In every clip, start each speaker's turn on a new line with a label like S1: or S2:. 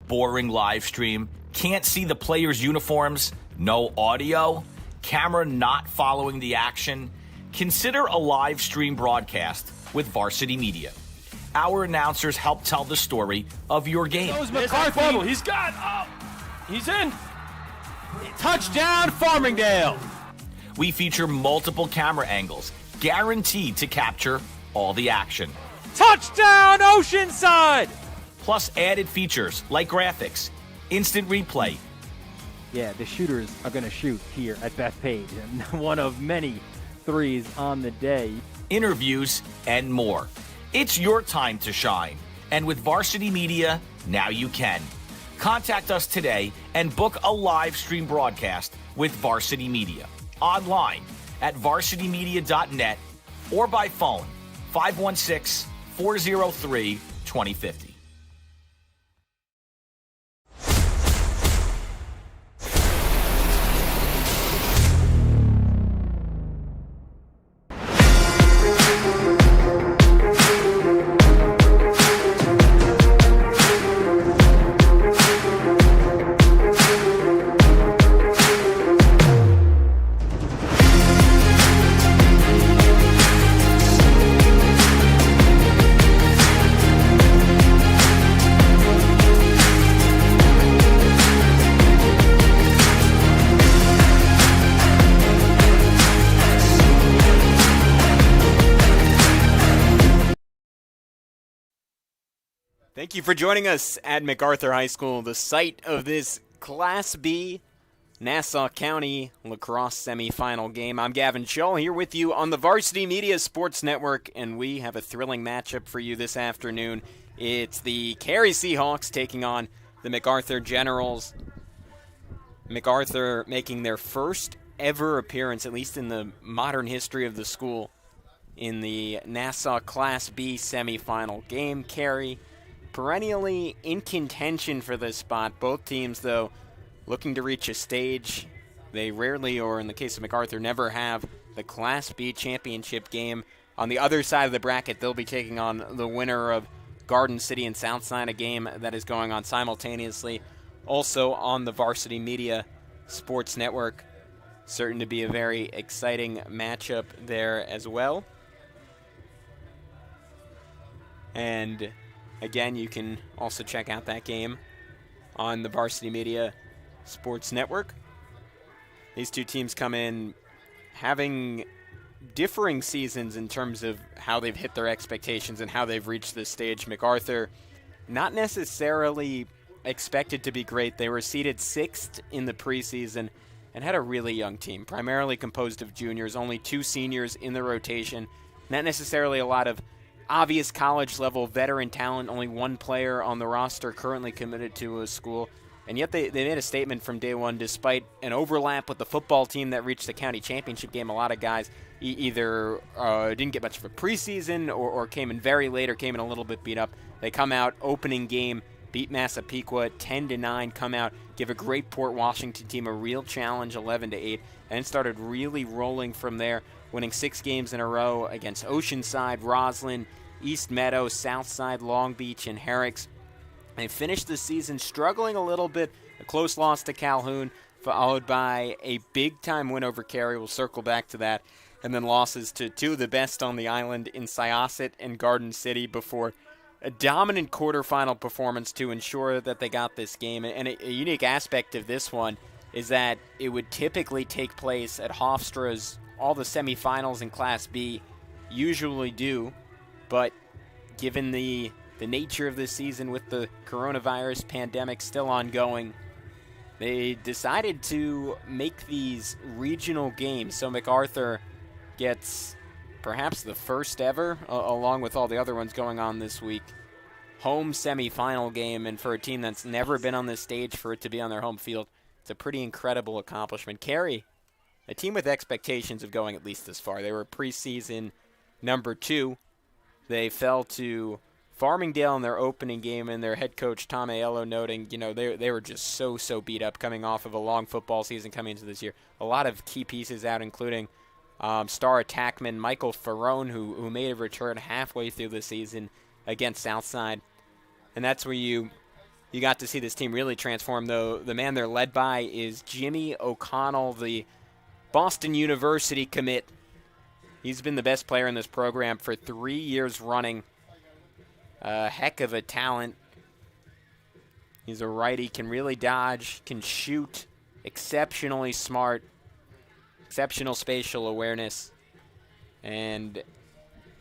S1: Boring live stream? Can't see the players' uniforms? No audio? Camera not following the action? Consider a live stream broadcast with Varsity Media. Our announcers help tell the story of your game.
S2: Goes MacArthur. He's got. Oh, he's in. Touchdown, Farmingdale.
S1: We feature multiple camera angles, guaranteed to capture all the action.
S2: Touchdown, Oceanside.
S1: Plus added features like graphics, instant replay.
S3: Yeah, the shooters are going to shoot here at Bethpage, and one of many threes on the day.
S1: Interviews, and more. It's your time to shine. And with Varsity Media, now you can. Contact us today and book a live stream broadcast with Varsity Media. Online at varsitymedia.net or by phone 516-403-2050.
S4: Thank you for joining us at MacArthur High School, the site of this Class B Nassau County lacrosse semifinal game. I'm Gavin Shull here with you on the Varsity Media Sports Network, and we have a thrilling matchup for you this afternoon. It's the Carey Seahawks taking on the MacArthur Generals. MacArthur making their first ever appearance, at least in the modern history of the school, in the Nassau Class B semifinal game. Carey perennially in contention for this spot. Both teams, though, looking to reach a stage they rarely, or in the case of MacArthur, never have, the Class B championship game. On the other side of the bracket, they'll be taking on the winner of Garden City and Southside, a game that is going on simultaneously, also on the Varsity Media Sports Network. Certain to be a very exciting matchup there as well. And again, you can also check out that game on the Varsity Media Sports Network. These two teams come in having differing seasons in terms of how they've hit their expectations and how they've reached this stage. MacArthur, not necessarily expected to be great. They were seeded 6th in the preseason and had a really young team, primarily composed of juniors, only 2 seniors in the rotation. Not necessarily a lot of obvious college-level veteran talent, only 1 player on the roster currently committed to a school. And yet they made a statement from day one, despite an overlap with the football team that reached the county championship game. A lot of guys either didn't get much of a preseason or came in very late or came in a little bit beat up. They come out, opening game, beat Massapequa 10-9, come out, give a great Port Washington team a real challenge 11-8, and started really rolling from there, winning 6 games in a row against Oceanside, Roslyn, East Meadow, Southside, Long Beach, and Herricks. They finished the season struggling a little bit, a close loss to Calhoun, followed by a big-time win over Carey. We'll circle back to that. And then losses to 2 of the best on the island in Syosset and Garden City before a dominant quarterfinal performance to ensure that they got this game. And a unique aspect of this one is that it would typically take place at Hofstra's. All the semifinals in Class B usually do, but given the nature of this season with the coronavirus pandemic still ongoing, they decided to make these regional games. So MacArthur gets perhaps the first ever, along with all the other ones going on this week, home semifinal game. And for a team that's never been on this stage, for it to be on their home field, it's a pretty incredible accomplishment. Carey, a team with expectations of going at least this far. They were preseason number 2. They fell to Farmingdale in their opening game, and their head coach, Tom Aiello, noting, they were just so beat up coming off of a long football season coming into this year. A lot of key pieces out, including star attackman Michael Ferrone, who made a return halfway through the season against Southside. And that's where you you got to see this team really transform, though. The man they're led by is Jimmy O'Connell, the Boston University commit. He's been the best player in this program for 3 years running. A heck of a talent. He's a righty, can really dodge, can shoot, exceptionally smart, exceptional spatial awareness. And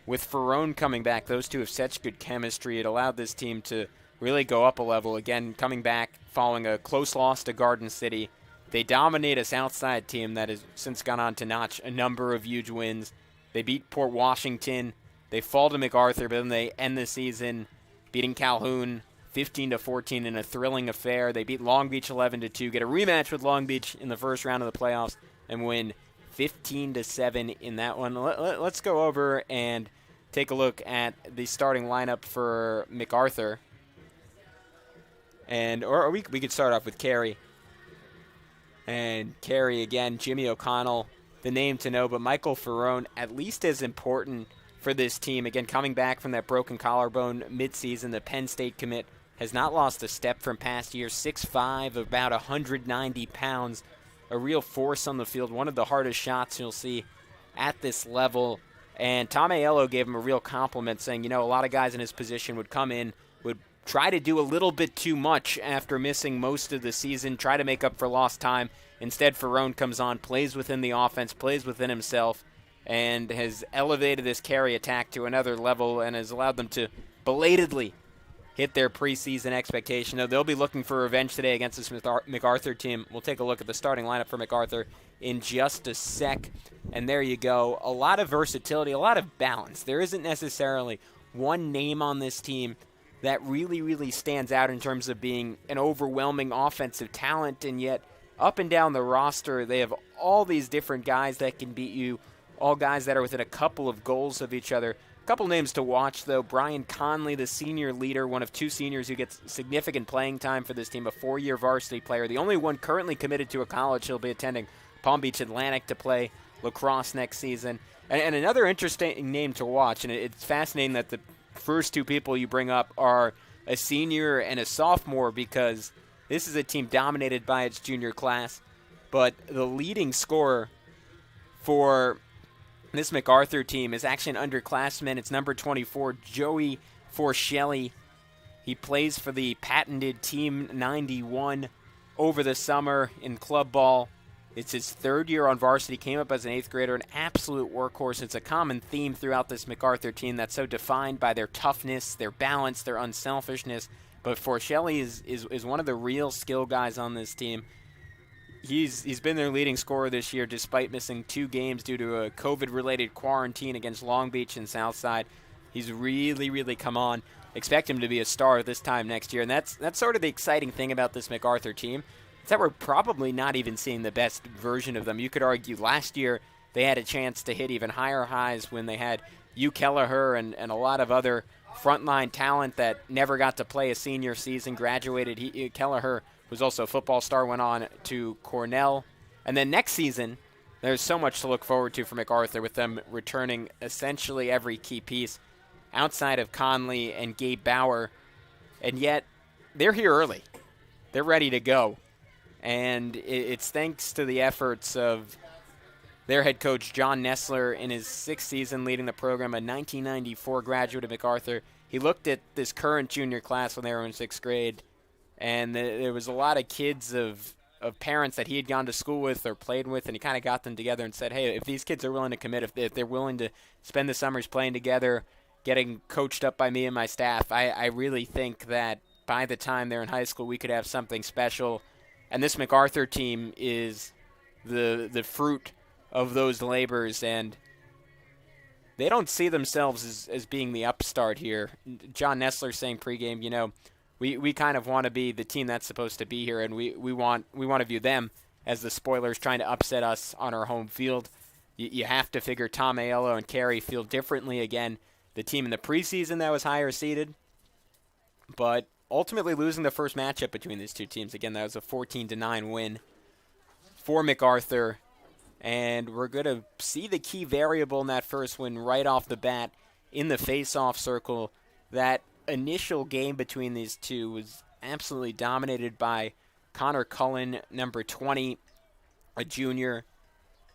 S4: with Ferrone coming back, those two have such good chemistry. It allowed this team to really go up a level. Again, coming back following a close loss to Garden City. They dominate a Southside team that has since gone on to notch a number of huge wins. They beat Port Washington. They fall to MacArthur, but then they end the season beating Calhoun 15-14 in a thrilling affair. They beat Long Beach 11-2, get a rematch with Long Beach in the first round of the playoffs, and win 15-7 in that one. Let's go over and take a look at the starting lineup for MacArthur. Or we could start off with Carey. And Carey, again, Jimmy O'Connell, the name to know, but Michael Ferrone, at least as important for this team. Again, coming back from that broken collarbone midseason, the Penn State commit has not lost a step from past years. 6'5", about 190 pounds, a real force on the field, one of the hardest shots you'll see at this level. And Tom Aiello gave him a real compliment, saying, a lot of guys in his position would come in, would try to do a little bit too much after missing most of the season, try to make up for lost time. Instead, Ferrone comes on, plays within the offense, plays within himself, and has elevated this Carey attack to another level and has allowed them to belatedly hit their preseason expectation. They'll be looking for revenge today against this MacArthur team. We'll take a look at the starting lineup for MacArthur in just a sec. And there you go. A lot of versatility, a lot of balance. There isn't necessarily one name on this team that really, really stands out in terms of being an overwhelming offensive talent, and yet up and down the roster, they have all these different guys that can beat you, all guys that are within a couple of goals of each other. A couple names to watch, though. Brian Conley, the senior leader, one of two seniors who gets significant playing time for this team, a 4-year varsity player, the only one currently committed to a college. He'll be attending Palm Beach Atlantic to play lacrosse next season. And another interesting name to watch, and it's fascinating that the first two people you bring up are a senior and a sophomore, because this is a team dominated by its junior class. But the leading scorer for this MacArthur team is actually an underclassman. It's number 24, Joey Forshelli. He plays for the patented Team 91 over the summer in club ball. It's his third year on varsity, came up as an 8th grader, an absolute workhorse. It's a common theme throughout this MacArthur team that's so defined by their toughness, their balance, their unselfishness. But Forshelli is one of the real skill guys on this team. He's been their leading scorer this year despite missing 2 games due to a COVID-related quarantine against Long Beach and Southside. He's really, really come on. Expect him to be a star this time next year. And that's sort of the exciting thing about this MacArthur team. It's that we're probably not even seeing the best version of them. You could argue last year they had a chance to hit even higher highs when they had Hugh Kelleher and a lot of other frontline talent that never got to play a senior season, graduated. Kelleher was also a football star, went on to Cornell. And then next season, there's so much to look forward to for MacArthur with them returning essentially every key piece outside of Conley and Gabe Bauer. And yet, they're here early. They're ready to go. And it's thanks to the efforts of their head coach, John Nessler, in his 6th season leading the program, a 1994 graduate of MacArthur. He looked at this current junior class when they were in 6th grade, and there was a lot of kids of parents that he had gone to school with or played with, and he kind of got them together and said, hey, if these kids are willing to commit, if they're willing to spend the summers playing together, getting coached up by me and my staff, I really think that by the time they're in high school, we could have something special. And this MacArthur team is the fruit of those labors, and they don't see themselves as being the upstart here. John Nessler saying pregame, we kind of want to be the team that's supposed to be here, and we want to view them as the spoilers trying to upset us on our home field. You have to figure Tom Aiello and Carey feel differently. Again, the team in the preseason that was higher seeded, but ultimately losing the first matchup between these two teams. Again, that was a 14-9 win for MacArthur. And we're going to see the key variable in that first win right off the bat in the face-off circle. That initial game between these two was absolutely dominated by Connor Cullen, number 20, a junior.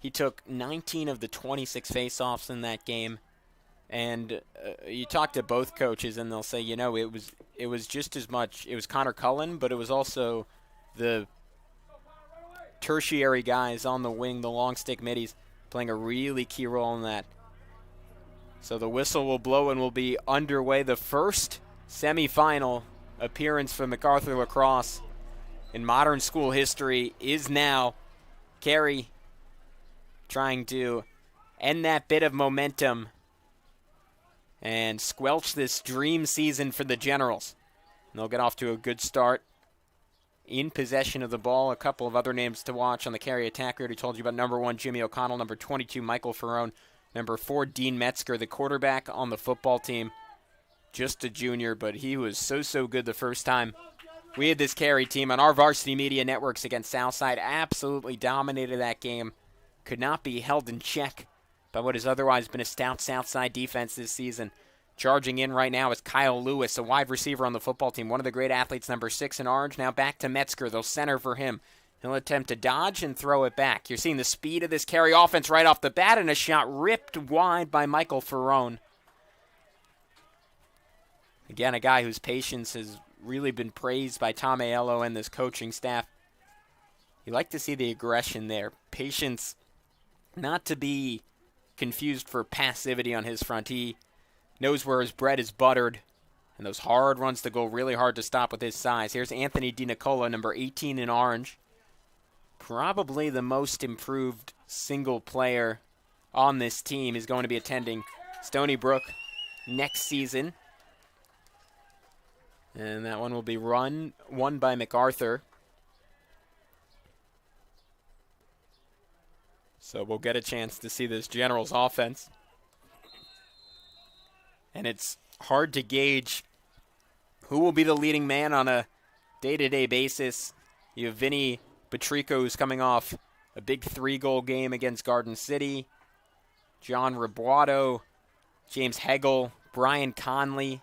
S4: He took 19 of the 26 faceoffs in that game. And you talk to both coaches, and they'll say, it was just as much. It was Connor Cullen, but it was also the tertiary guys on the wing, the long stick middies, playing a really key role in that. So the whistle will blow and we'll be underway. The first semifinal appearance for MacArthur lacrosse in modern school history is now. Carey trying to end that bit of momentum and squelch this dream season for the Generals. And they'll get off to a good start in possession of the ball. A couple of other names to watch on the Carey attack. We already told you about number 1, Jimmy O'Connell, number 22, Michael Ferrone, number 4, Dean Metzger, the quarterback on the football team. Just a junior, but he was so good the first time we had this Carey team on our varsity media networks against Southside. Absolutely dominated that game. Could not be held in check by what has otherwise been a stout Southside defense this season. Charging in right now is Kyle Lewis, a wide receiver on the football team. One of the great athletes, number 6 in orange. Now back to Metzger. They'll center for him. He'll attempt to dodge and throw it back. You're seeing the speed of this Carey offense right off the bat, and a shot ripped wide by Michael Ferrone. Again, a guy whose patience has really been praised by Tom Aiello and this coaching staff. You like to see the aggression there. Patience, not to be confused for passivity on his front. He knows where his bread is buttered, and those hard runs to go really hard to stop with his size. Here's Anthony DiNicola, number 18 in orange. Probably the most improved single player on this team is going to be attending Stony Brook next season. And that one will be won by MacArthur. So we'll get a chance to see this Generals offense. And it's hard to gauge who will be the leading man on a day-to-day basis. You have Vinny Patrico, who's coming off a big 3-goal game against Garden City. John Ribuato, James Hegel, Brian Conley.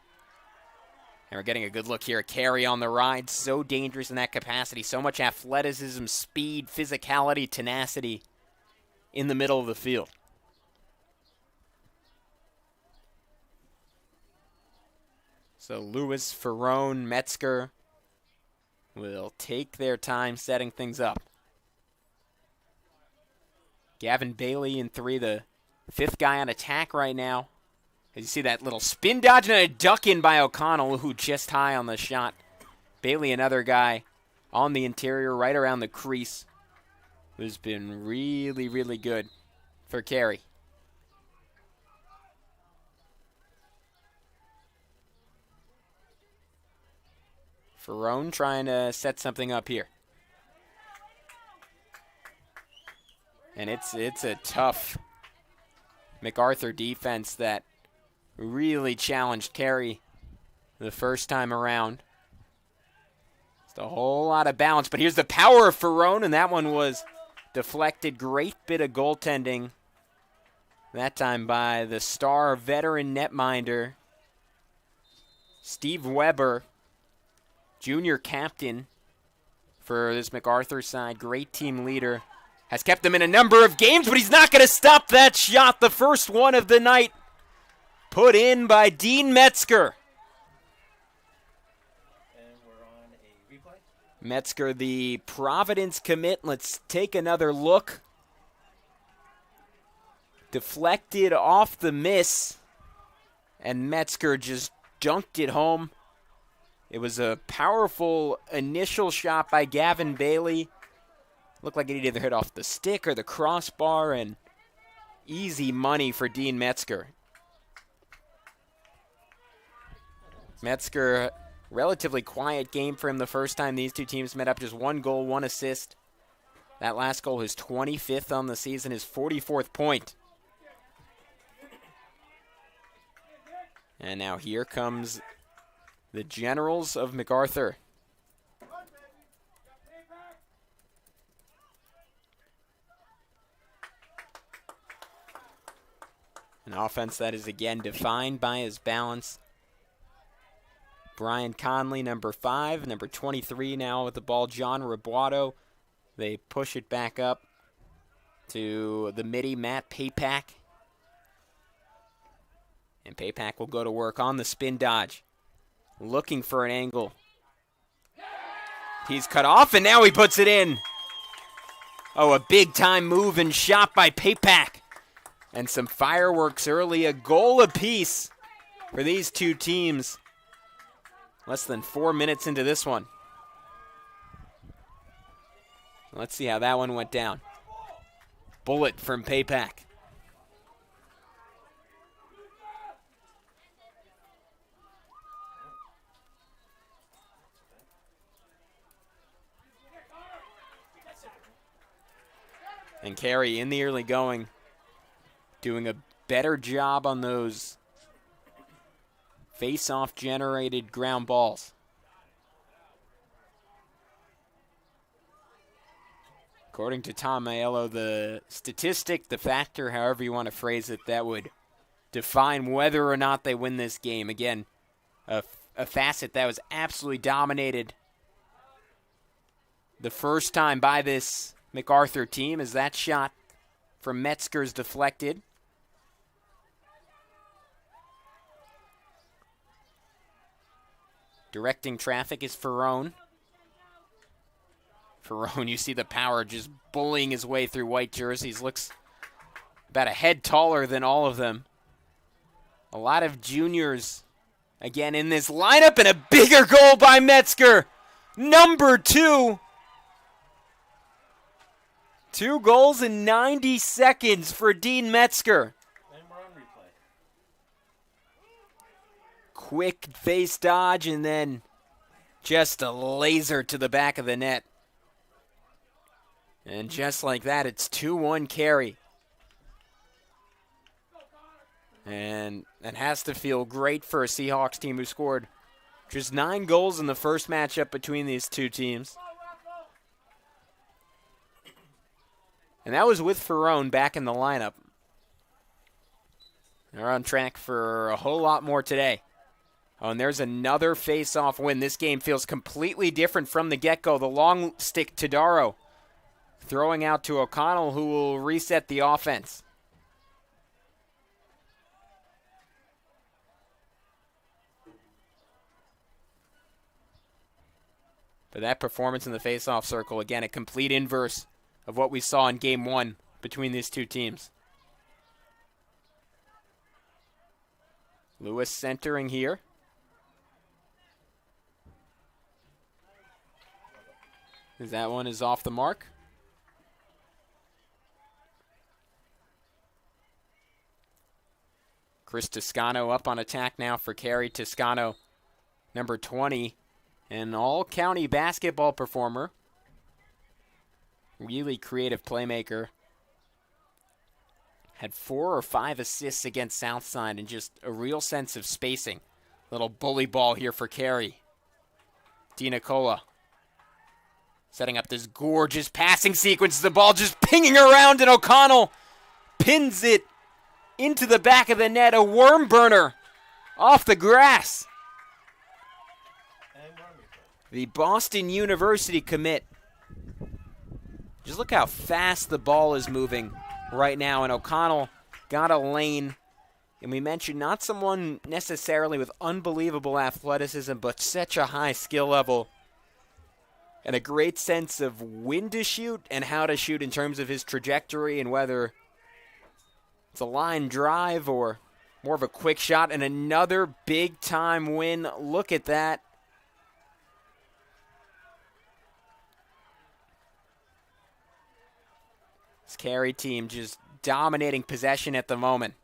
S4: And we're getting a good look here at Carey on the ride. So dangerous in that capacity. So much athleticism, speed, physicality, tenacity in the middle of the field. So Lewis, Ferrone, Metzger will take their time setting things up. Gavin Bailey in 3, the 5th guy on attack right now. As you see that little spin dodge and a duck in by O'Connell, who just high on the shot. Bailey, another guy on the interior, right around the crease, who's been really good for Carey. Ferrone trying to set something up here. And it's a tough MacArthur defense that really challenged Carey the first time around. Just a whole lot of balance, but here's the power of Ferrone, and that one was deflected. Great bit of goaltending, that time by the star veteran netminder, Steve Weber, junior captain for this MacArthur side. Great team leader. Has kept them in a number of games, but he's not going to stop that shot. The first one of the night put in by Dean Metzger.
S2: And we're on a replay.
S4: Metzger, the Providence commit. Let's take another look. Deflected off the miss, and Metzger just dunked it home. It was a powerful initial shot by Gavin Bailey. Looked like it either hit off the stick or the crossbar, and easy money for Dean Metzger. Metzger, relatively quiet game for him the first time these two teams met up. Just 1 goal, 1 assist. That last goal, his 25th on the season, his 44th point. And now here comes the Generals of MacArthur. An offense that is again defined by his balance, Brian Conley, number 5. Number 23 now with the ball, John Roboto. They push it back up to the midi, Matt Papak. And Papak will go to work on the spin dodge, looking for an angle. He's cut off, and now he puts it in. Oh, a big-time move and shot by Papak. And some fireworks early, a goal apiece for these two teams. Less than 4 minutes into this one. Let's see how that one went down. Bullet from Papak. And Carey in the early going, doing a better job on those face-off generated ground balls. According to Tom Aiello, the statistic, the factor, however you want to phrase it, that would define whether or not they win this game. Again, a facet that was absolutely dominated the first time by this MacArthur team, as that shot from Metzger's deflected. Directing traffic is Ferrone. Ferrone, you see the power just bullying his way through white jerseys. Looks about a head taller than all of them. A lot of juniors, again, in this lineup, and a bigger goal by Metzger. Number 2. 2 goals in 90 seconds for Dean Metzger. Quick face dodge and then just a laser to the back of the net. And just like that, it's 2-1 Carey. And that has to feel great for a Seahawks team who scored just 9 goals in the first matchup between these two teams. And that was with Ferrone back in the lineup. They're on track for a whole lot more today. Oh, and there's another face-off win. This game feels completely different from the get-go. The long stick to Darrow, throwing out to O'Connell, who will reset the offense. But that performance in the face-off circle, again, a complete inverse of what we saw in Game 1 between these two teams. Lewis centering here. That one is off the mark. Chris Toscano up on attack now for Carey. Toscano, number 20, an all-county basketball performer. Really creative playmaker. Had 4 or 5 assists against Southside and just a real sense of spacing. Little bully ball here for Carey. DiNicola setting up this gorgeous passing sequence. The ball just pinging around, and O'Connell pins it into the back of the net. A worm burner off the grass. The Boston University commit. Just look how fast the ball is moving right now, and O'Connell got a lane. And we mentioned not someone necessarily with unbelievable athleticism, but such a high skill level and a great sense of when to shoot and how to shoot in terms of his trajectory and whether it's a line drive or more of a quick shot. And another big-time win. Look at that. This Carey team just dominating possession at the moment.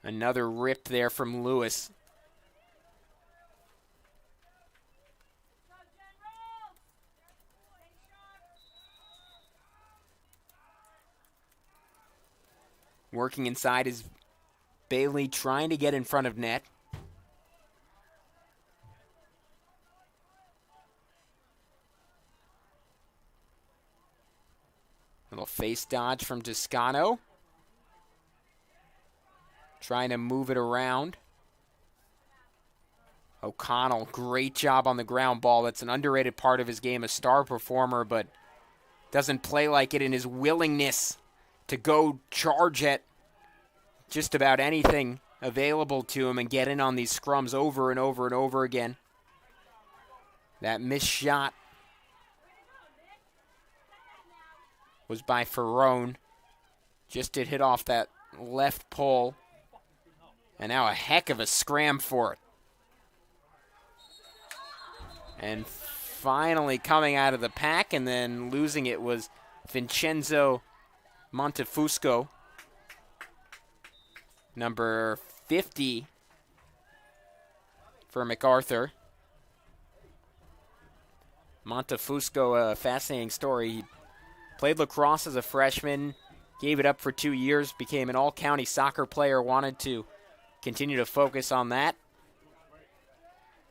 S4: Another rip there from Lewis. Working inside is Bailey trying to get in front of net. Little face dodge from Toscano. Trying to move it around. O'Connell, great job on the ground ball. That's an underrated part of his game, a star performer, but doesn't play like it in his willingness to go charge at just about anything available to him and get in on these scrums over and over and over again. That missed shot was by Ferrone. Just did hit off that left pole. And now a heck of a scram for it. And finally coming out of the pack and then losing it was Vincenzo Montefusco, number 50 for MacArthur. Montefusco, a fascinating story. He played lacrosse as a freshman, gave it up for 2 years, became an all-county soccer player, wanted to continue to focus on that,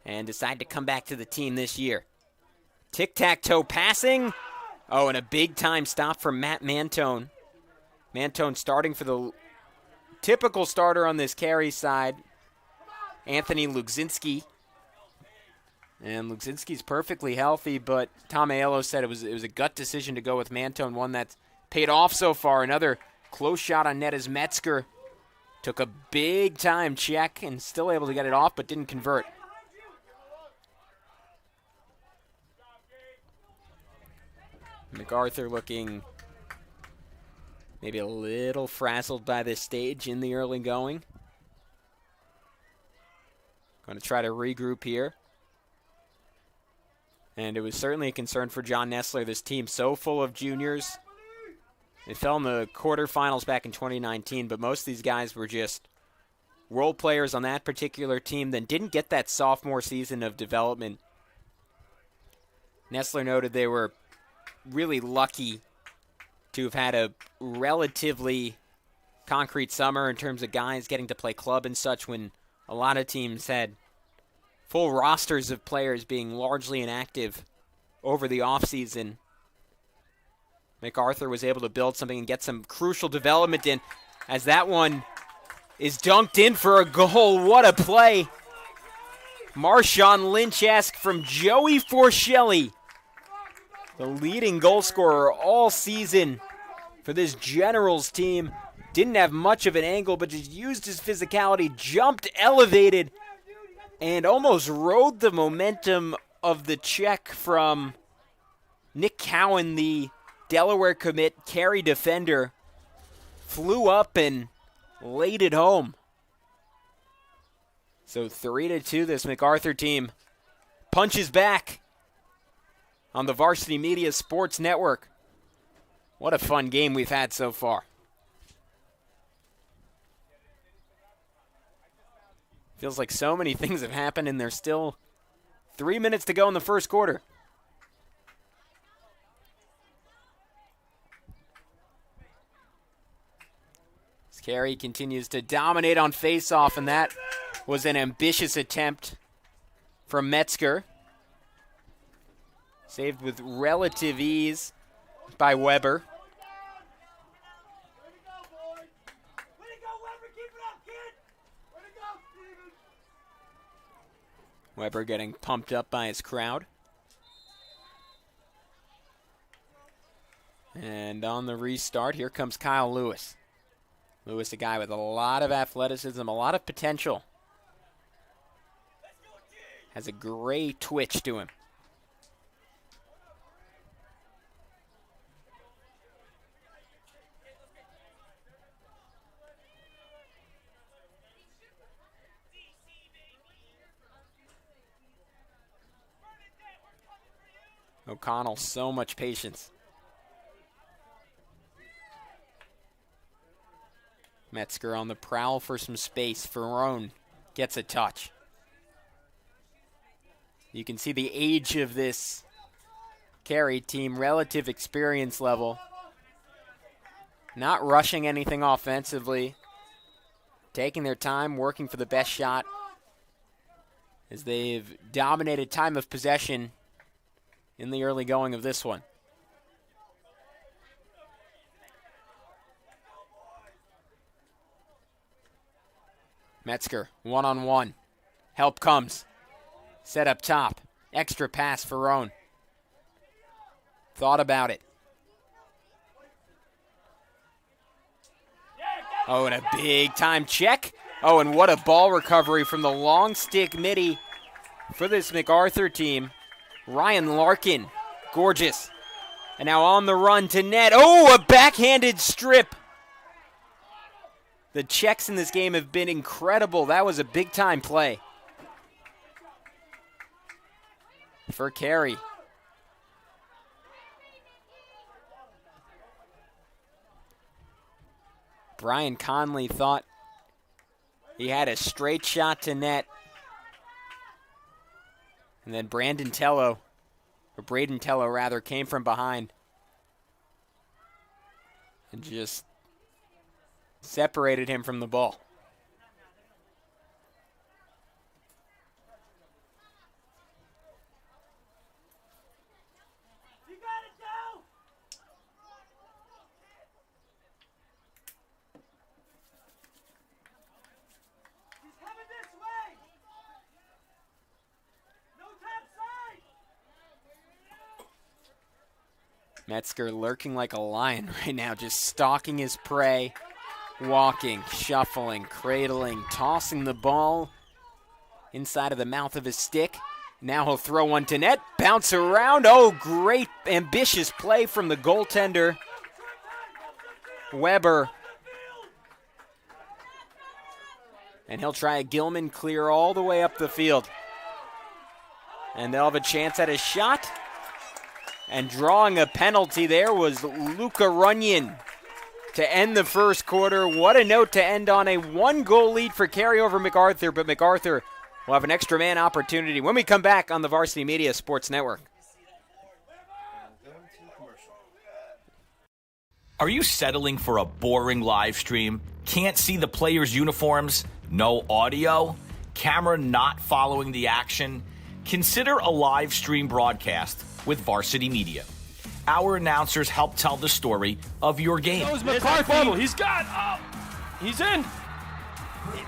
S4: and decided to come back to the team this year. Tic-tac-toe passing. Oh, and a big-time stop from Matt Mantone. Mantone starting for the typical starter on this Carey side, Anthony Lugzinski. And Lugzinski's perfectly healthy, but Tom Aiello said it was a gut decision to go with Mantone, one that's paid off so far. Another close shot on net as Metzger took a big-time check and still able to get it off, but didn't convert. MacArthur looking maybe a little frazzled by this stage in the early going. Going to try to regroup here. And it was certainly a concern for John Nessler, this team so full of juniors. They fell in the quarterfinals back in 2019, but most of these guys were just role players on that particular team, then didn't get that sophomore season of development. Nessler noted they were really lucky to have had a relatively concrete summer in terms of guys getting to play club and such, when a lot of teams had full rosters of players being largely inactive over the offseason. MacArthur was able to build something and get some crucial development in, as that one is dunked in for a goal. What a play. Marshawn Lynch-esque from Joey Forshelli, the leading goal scorer all season for this Generals team. Didn't have much of an angle, but just used his physicality, jumped, elevated, and almost rode the momentum of the check from Nick Cowan, the Delaware commit, Carey defender. Flew up and laid it home. So 3-2, this MacArthur team punches back on the Varsity Media Sports Network. What a fun game we've had so far. Feels like so many things have happened, and there's still 3 minutes to go in the first quarter. Carey continues to dominate on face-off, and that was an ambitious attempt from Metzger. Saved with relative ease by Weber. Weber getting pumped up by his crowd. And on the restart, here comes Kyle Lewis. Lewis, a guy with a lot of athleticism, a lot of potential. Has a great twitch to him. O'Connell, so much patience. Metzger on the prowl for some space. Ferrone gets a touch. You can see the age of this Carey team, relative experience level. Not rushing anything offensively. taking their time, working for the best shot as they've dominated time of possession in the early going of this one. Metzger, one-on-one. Help comes. Set up top. Extra pass for Roan. Thought about it. Oh, and a big-time check. Oh, and what a ball recovery from the long stick midi for this MacArthur team. Ryan Larkin, gorgeous. And now on the run to net. Oh, a backhanded strip. The checks in this game have been incredible. That was a big-time play for Carey. Brian Conley thought he had a straight shot to net. And then Braden Tello, came from behind and just separated him from the ball. Metzger lurking like a lion right now, just stalking his prey, walking, shuffling, cradling, tossing the ball inside of the mouth of his stick. Now he'll throw one to net, bounce around. Oh, great ambitious play from the goaltender, Weber. And he'll try a Gilman clear all the way up the field. And they'll have a chance at a shot. And drawing a penalty there was Luca Runyon to end the first quarter. What a note to end on, a one-goal lead for Carey over MacArthur, but MacArthur will have an extra man opportunity when we come back on the Varsity Media Sports Network.
S1: Are you settling for a boring live stream? Can't see the players' uniforms? No audio? Camera not following the action? Consider a live stream broadcast with Varsity Media. Our announcers help tell the story of your game.
S2: Goes MacArthur. He's got. Oh, he's in.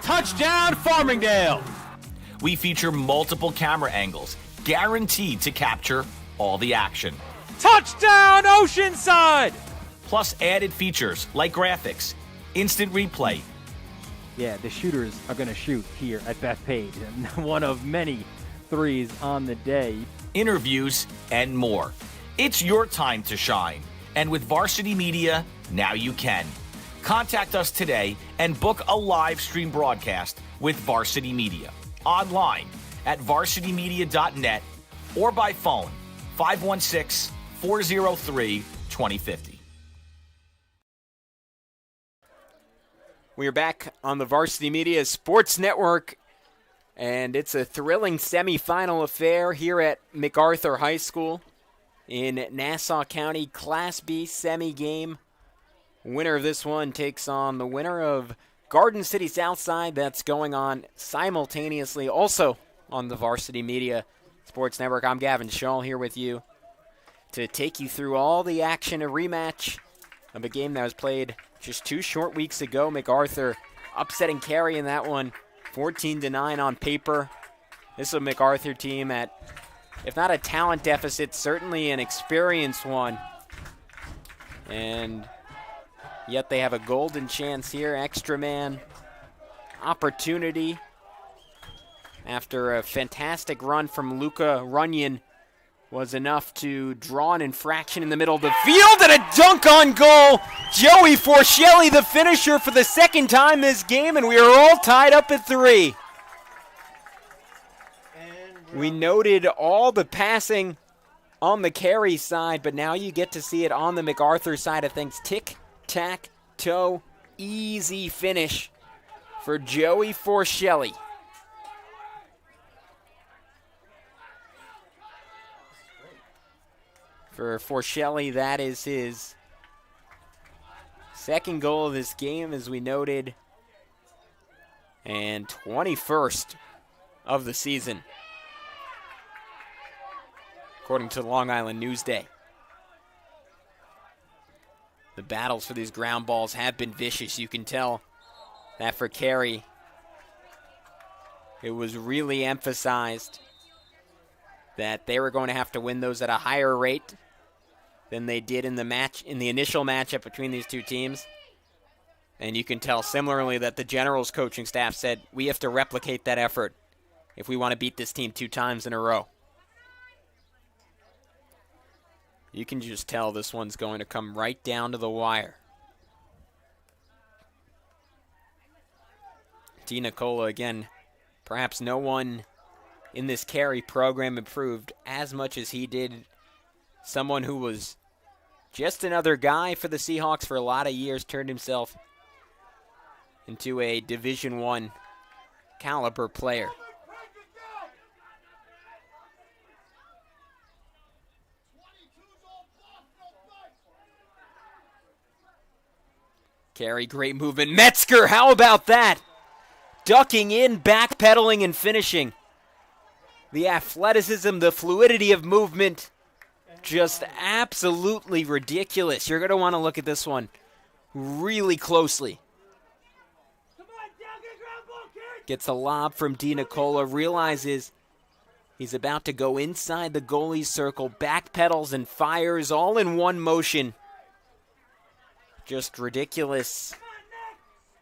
S2: Touchdown, Farmingdale.
S1: We feature multiple camera angles, guaranteed to capture all the action.
S2: Touchdown, Oceanside.
S1: Plus added features like graphics, instant replay.
S3: Yeah, the shooters are going to shoot here at Bethpage, and one of many threes on the day.
S1: Interviews, and more. It's your time to shine. And with Varsity Media, now you can. Contact us today and book a live stream broadcast with Varsity Media. Online at varsitymedia.net or by phone 516-403-2050.
S4: We are back on the Varsity Media Sports Network, and it's a thrilling semifinal affair here at MacArthur High School in Nassau County. Class B semi-game. Winner of this one takes on the winner of Garden City Southside. That's going on simultaneously also on the Varsity Media Sports Network. I'm Gavin Schall here with you to take you through all the action, a rematch of a game that was played just 2 short weeks ago. MacArthur upsetting Carey in that one, 14-9 on paper. This is a MacArthur team at, if not a talent deficit, certainly an experience one. And yet they have a golden chance here, extra man opportunity after a fantastic run from Luca Runyon was enough to draw an infraction in the middle of the field and a dunk on goal. Joey Forshelli, the finisher for the second time this game, and we are all tied up at 3. We noted all the passing on the Carey side, but now you get to see it on the MacArthur side of things. Tic-tac-toe, easy finish for Joey Forshelli. For Forshelli, that is his second goal of this game, as we noted. and 21st of the season, according to the Long Island Newsday. The battles for these ground balls have been vicious. You can tell that for Carey, it was really emphasized that they were going to have to win those at a higher rate than they did in the initial matchup between these two teams. And you can tell similarly that the Generals coaching staff said, we have to replicate that effort if we want to beat this team 2 times in a row. You can just tell this one's going to come right down to the wire. DiNicola, again, perhaps no one in this Carey program improved as much as he did. Someone who was just another guy for the Seahawks for a lot of years, turned himself into a Division I caliber player. Carey, great movement. Metzger, how about that? Ducking in, backpedaling, and finishing. The athleticism, the fluidity of movement, just absolutely ridiculous. You're going to want to look at this one really closely. Gets a lob from DiNicola, realizes he's about to go inside the goalie's circle, backpedals and fires all in one motion. Just ridiculous.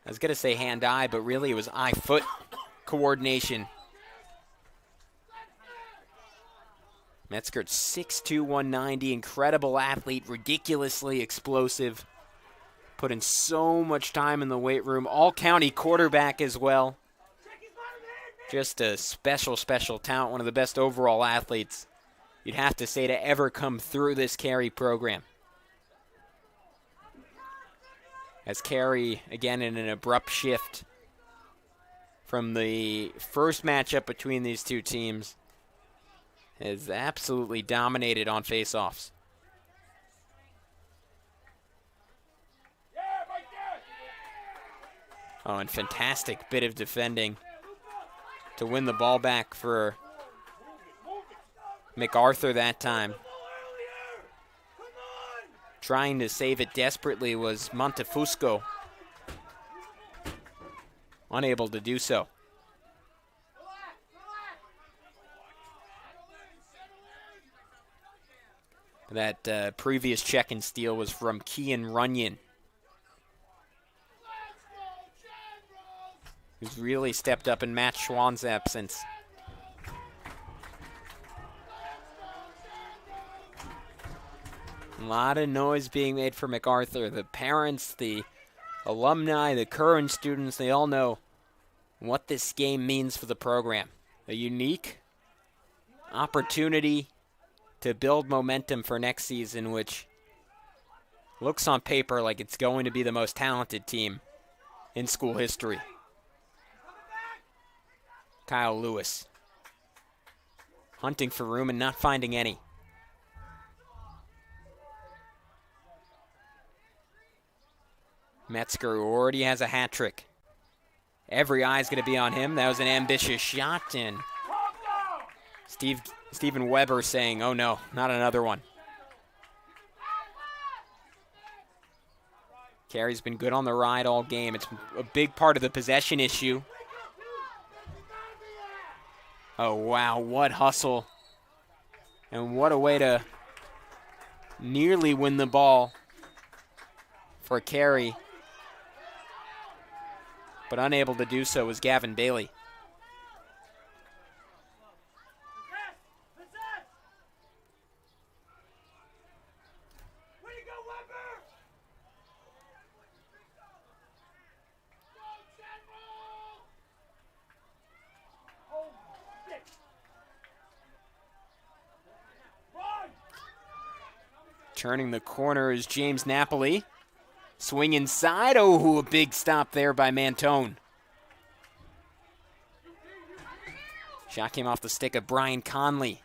S4: I was going to say hand-eye, but really it was eye-foot coordination. Metzger, 6'2", 190, incredible athlete, ridiculously explosive. Put in so much time in the weight room. All-county quarterback as well. Just a special, special talent. One of the best overall athletes you'd have to say to ever come through this Carey program. As Carey, again, in an abrupt shift from the first matchup between these two teams, has absolutely dominated on faceoffs. Oh, and fantastic bit of defending to win the ball back for MacArthur that time. Trying to save it desperately was Montefusco. Unable to do so. That previous check and steal was from Kean Runyon, who's really stepped up in Matt Schwann's absence. A lot of noise being made for MacArthur. The parents, the alumni, the current students, they all know what this game means for the program. A unique opportunity to build momentum for next season, which looks on paper like it's going to be the most talented team in school history. Kyle Lewis hunting for room and not finding any. Metzger, who already has a hat trick. Every eye's going to be on him. That was an ambitious shot, and Stephen Weber saying, oh no, not another one. Carey's been good on the ride all game. It's a big part of the possession issue. Oh wow, what hustle. And what a way to nearly win the ball for Carey. But unable to do so was Gavin Bailey. Turning the corner is James Napoli. Swing inside. Oh, a big stop there by Mantone. Shot came off the stick of Brian Conley.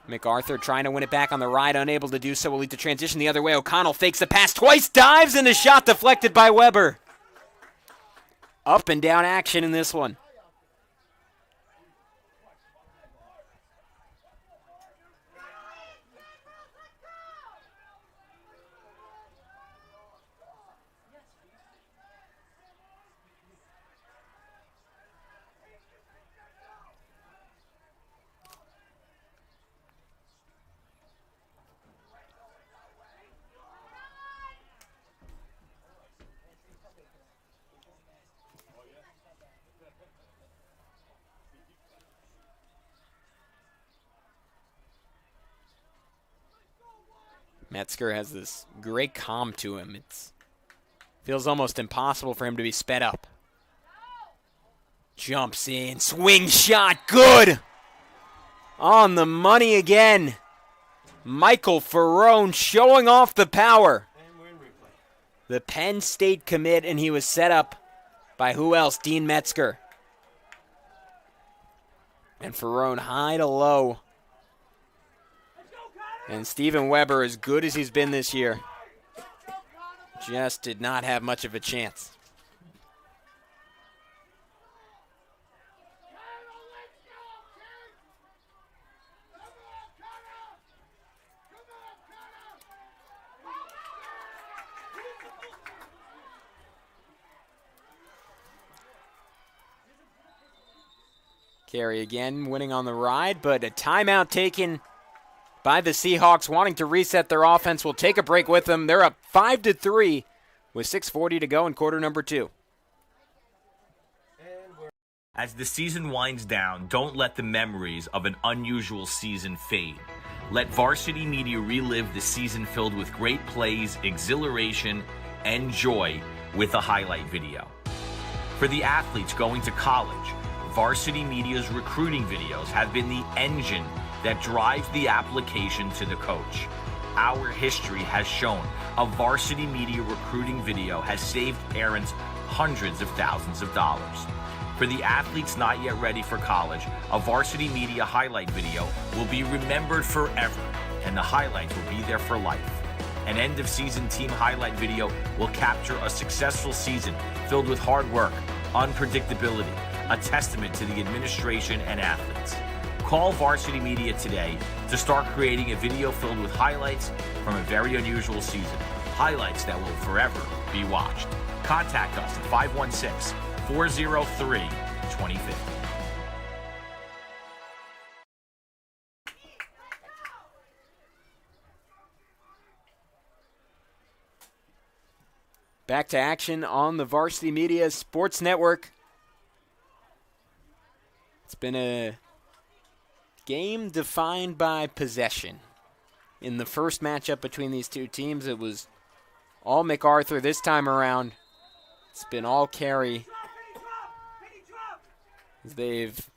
S4: MacArthur trying to win it back on the ride, unable to do so, will lead to transition the other way. O'Connell fakes the pass twice, dives, and the shot deflected by Weber. up and down action in this one. Metzger has this great calm to him. It feels almost impossible for him to be sped up. Jumps in, swing shot, good! On the money again. Michael Ferrone showing off the power. The Penn State commit, and he was set up by who else? Dean Metzger. And Ferrone high to low. And Steven Weber, as good as he's been this year, just did not have much of a chance. Carey again winning on the ride, but a timeout taken by the Seahawks, wanting to reset their offense. We'll take a break with them. They're up 5-3 with 6:40 to go in quarter number 2.
S1: As the season winds down, don't let the memories of an unusual season fade. Let Varsity Media relive the season filled with great plays, exhilaration, and joy with a highlight video. For the athletes going to college, Varsity Media's recruiting videos have been the engine that drives the application to the coach. Our history has shown a Varsity Media recruiting video has saved parents hundreds of thousands of dollars. For the athletes not yet ready for college, a Varsity Media highlight video will be remembered forever, and the highlights will be there for life. An end-of-season team highlight video will capture a successful season filled with hard work, unpredictability, a testament to the administration and athletes. Call Varsity Media today to start creating a video filled with highlights from a very unusual season. Highlights that will forever be watched. Contact us at 516-403-2050.
S4: Back to action on the Varsity Media Sports Network. It's been a game defined by possession. In the first matchup between these two teams, it was all MacArthur. This time around, it's been all Carey. They've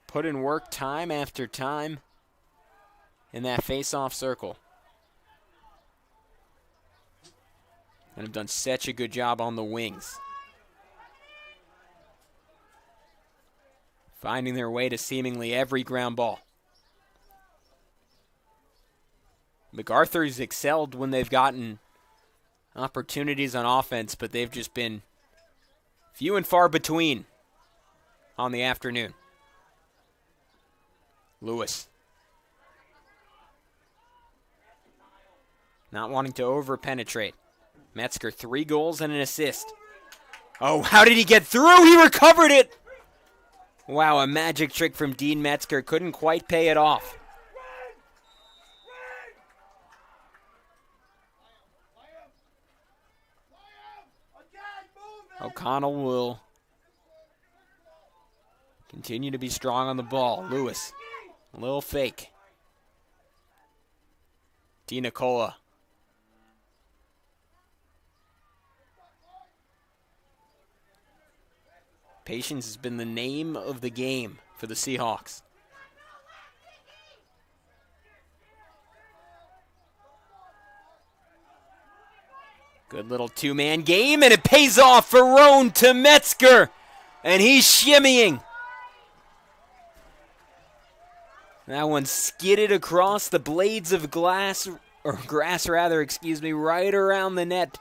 S4: put in work time after time in that face-off circle. And have done such a good job on the wings, finding their way to seemingly every ground ball. MacArthur's excelled when they've gotten opportunities on offense, but they've just been few and far between on the afternoon. Lewis. Not wanting to over-penetrate. Metzger, 3 goals and an assist. Oh, how did he get through? He recovered it! Wow, a magic trick from Dean Metzger. Couldn't quite pay it off. O'Connell will continue to be strong on the ball. Lewis, a little fake. DiNicola. Patience has been the name of the game for the Seahawks. Good little two-man game, and it pays off. Ferrone to Metzger, and he's shimmying. That one skidded across the blades of grass, right around the net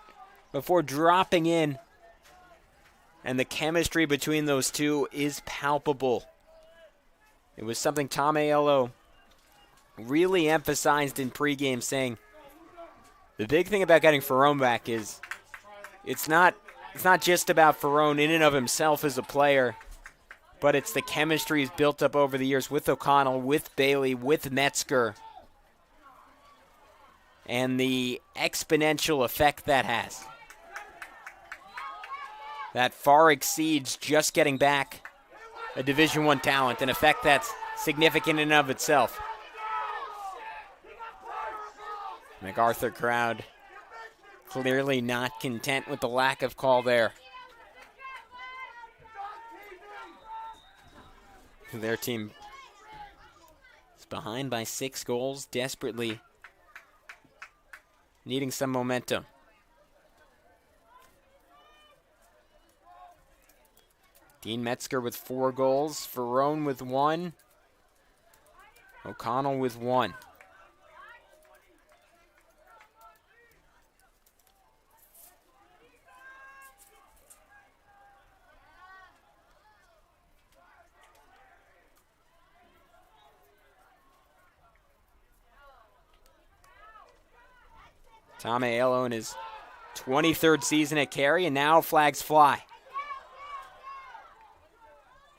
S4: before dropping in. And the chemistry between those two is palpable. It was something Tom Aiello really emphasized in pregame, saying the big thing about getting Ferrone back is it's not just about Ferrone in and of himself as a player, but it's the chemistry he's built up over the years with O'Connell, with Bailey, with Metzger, and the exponential effect that has. That far exceeds just getting back a Division I talent, an effect that's significant in and of itself. MacArthur crowd clearly not content with the lack of call there. Their team is behind by 6 goals, desperately needing some momentum. Dean Metzger with 4 goals, Ferrone with 1, O'Connell with 1. Tom Aiello in his 23rd season at Carey, and now flags fly.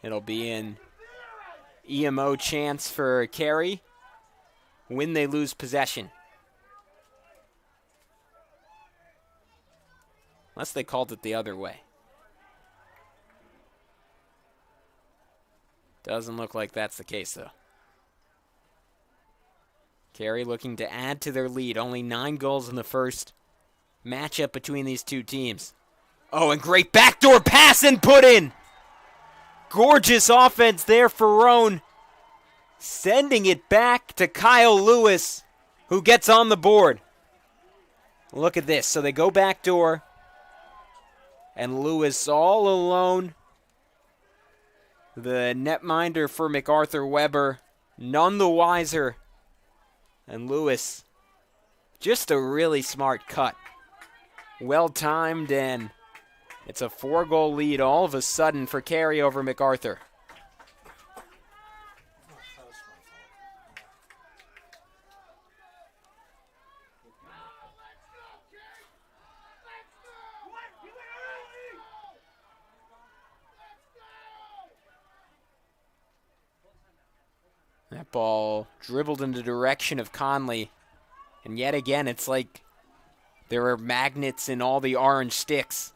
S4: It'll be an EMO chance for Carey when they lose possession. Unless they called it the other way. Doesn't look like that's the case, though. Carey looking to add to their lead. Only 9 goals in the first matchup between these two teams. Oh, and great backdoor pass and put in. Gorgeous offense there for Ferrone. Sending it back to Kyle Lewis, who gets on the board. Look at this. So they go backdoor. And Lewis all alone. The netminder for MacArthur Weber, none the wiser. And Lewis, just a really smart cut. Well-timed, and it's a 4-goal lead all of a sudden for Carey over MacArthur. That ball dribbled in the direction of Conley. And yet again, it's like there are magnets in all the orange sticks.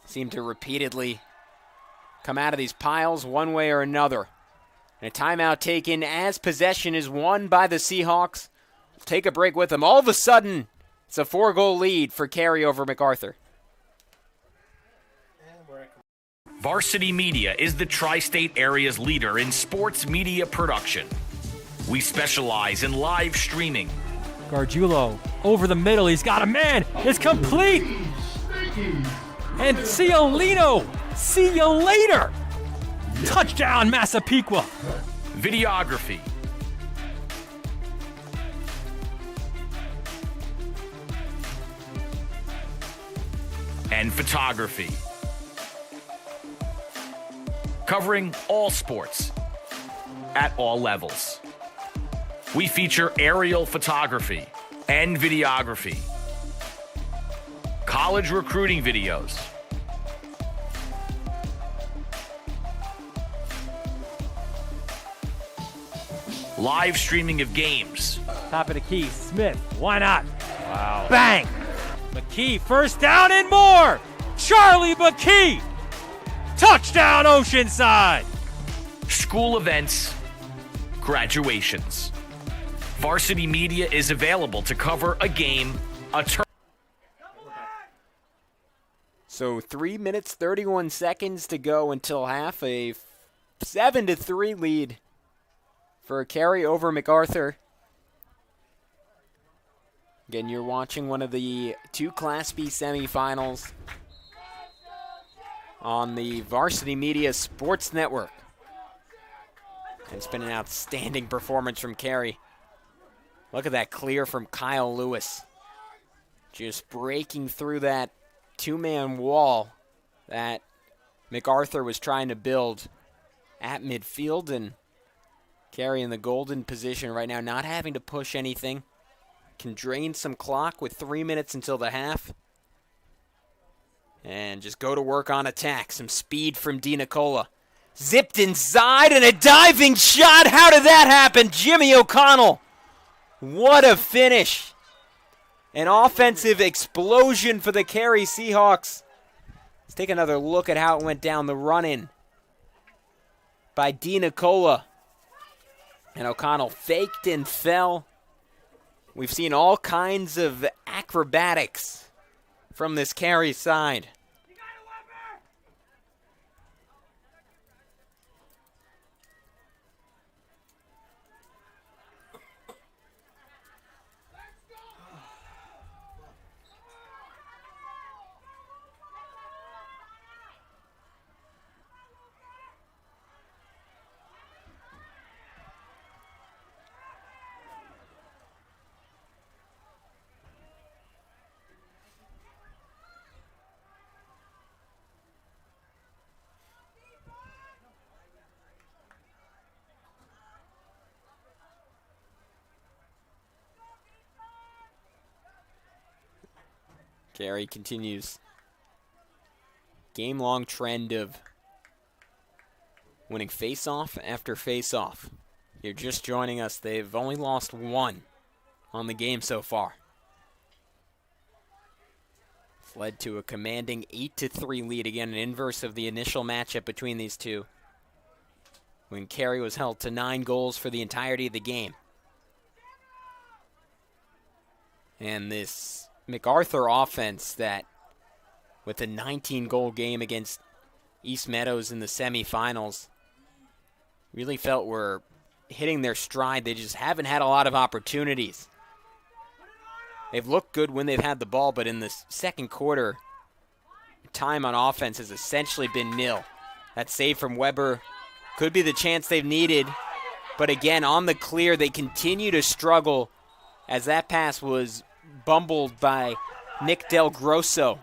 S4: Seem to repeatedly come out of these piles one way or another. And a timeout taken as possession is won by the Seahawks. Take a break with them. All of a sudden, it's a 4-goal lead for Carey over MacArthur.
S1: Varsity Media is the tri-state area's leader in sports media production. We specialize in live streaming.
S2: Gargiulo over the middle. He's got a man. It's complete. And Ciolino. See you later. Touchdown, Massapequa.
S1: Videography. And photography. Covering all sports at all levels. We feature aerial photography and videography, college recruiting videos, live streaming of games.
S2: Top of the key, Smith. Why not? Wow. Bang! McKee, first down and more! Charlie McKee! Touchdown, Oceanside!
S1: School events, graduations. Varsity Media is available to cover a game, a tournament.
S4: So 3 minutes, 31 seconds to go until half. A 7-3 lead for Carey over MacArthur. Again, you're watching one of the 2 Class B semifinals on the Varsity Media Sports Network. It's been an outstanding performance from Carey. Look at that clear from Kyle Lewis. Just breaking through that two-man wall that MacArthur was trying to build at midfield, and Carey in the golden position right now, not having to push anything. Can drain some clock with 3 minutes until the half. And just go to work on attack. Some speed from DiNicola. Zipped inside and a diving shot. How did that happen? Jimmy O'Connell. What a finish. An offensive explosion for the Carey Seahawks. Let's take another look at how it went down. The run-in by DiNicola. And O'Connell faked and fell. We've seen all kinds of acrobatics from this Carey side. Carey continues game-long trend of winning face-off after face-off. You're just joining us. They've only lost one on the game so far. It's led to a commanding 8-3 lead. Again, an inverse of the initial matchup between these two, when Carey was held to 9 goals for the entirety of the game. And this MacArthur offense that, with a 19-goal game against East Meadows in the semifinals, really felt were hitting their stride. They just haven't had a lot of opportunities. They've looked good when they've had the ball, but in the second quarter, time on offense has essentially been nil. That save from Weber could be the chance they've needed, but again, on the clear, they continue to struggle as that pass was bumbled by Nick Del Grosso.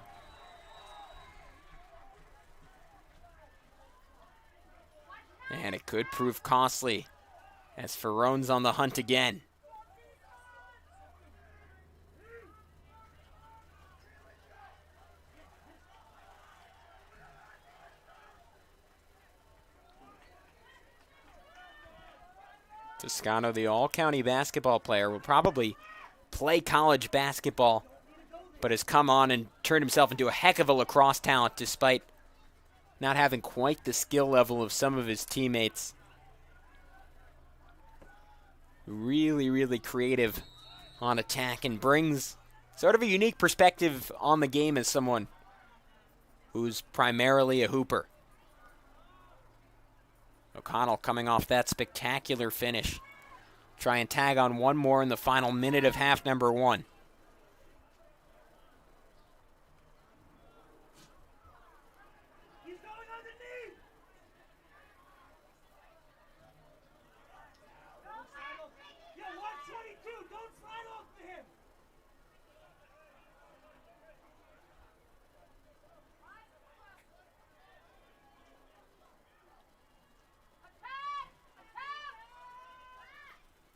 S4: And it could prove costly as Ferrone's on the hunt again. Toscano, the all-county basketball player, will probably play college basketball, but has come on and turned himself into a heck of a lacrosse talent despite not having quite the skill level of some of his teammates. Really, really creative on attack and brings sort of a unique perspective on the game as someone who's primarily a hooper. O'Connell coming off that spectacular finish. Try and tag on one more in the final minute of half number 1.
S5: He's going on the knee. Yeah, 122. Don't slide off to him.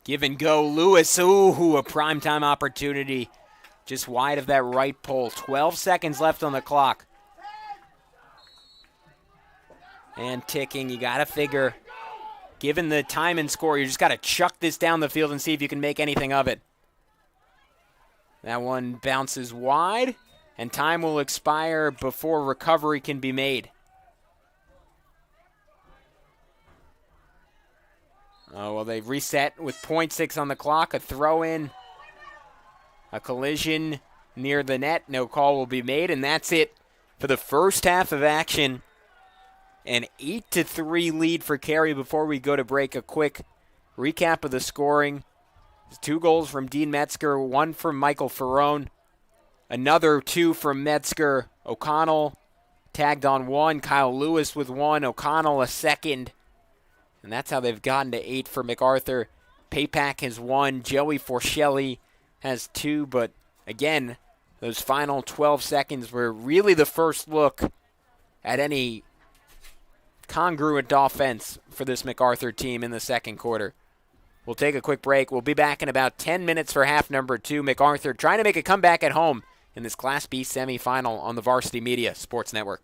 S4: Give and go, Lewis. Ooh, a primetime opportunity. Just wide of that right pole. 12 seconds left on the clock. And ticking, you got to figure, given the time and score, you just got to chuck this down the field and see if you can make anything of it. That one bounces wide, and time will expire before recovery can be made. Oh, well, they've reset with .6 on the clock. A throw-in, a collision near the net. No call will be made, and that's it for the first half of action. An 8-3 lead for Carey before we go to break. A quick recap of the scoring. 2 goals from Dean Metzger, 1 from Michael Ferrone. Another 2 from Metzger. O'Connell tagged on 1. Kyle Lewis with 1. O'Connell a second. And that's how they've gotten to 8 for MacArthur. Paypack has 1. Joey Forcelli has 2. But again, Those final 12 seconds were really the first look at any congruent offense for this MacArthur team in the second quarter. We'll take a quick break. We'll be back in about 10 minutes for half number 2. MacArthur trying to make a comeback at home in this Class B semifinal on the Varsity Media Sports Network.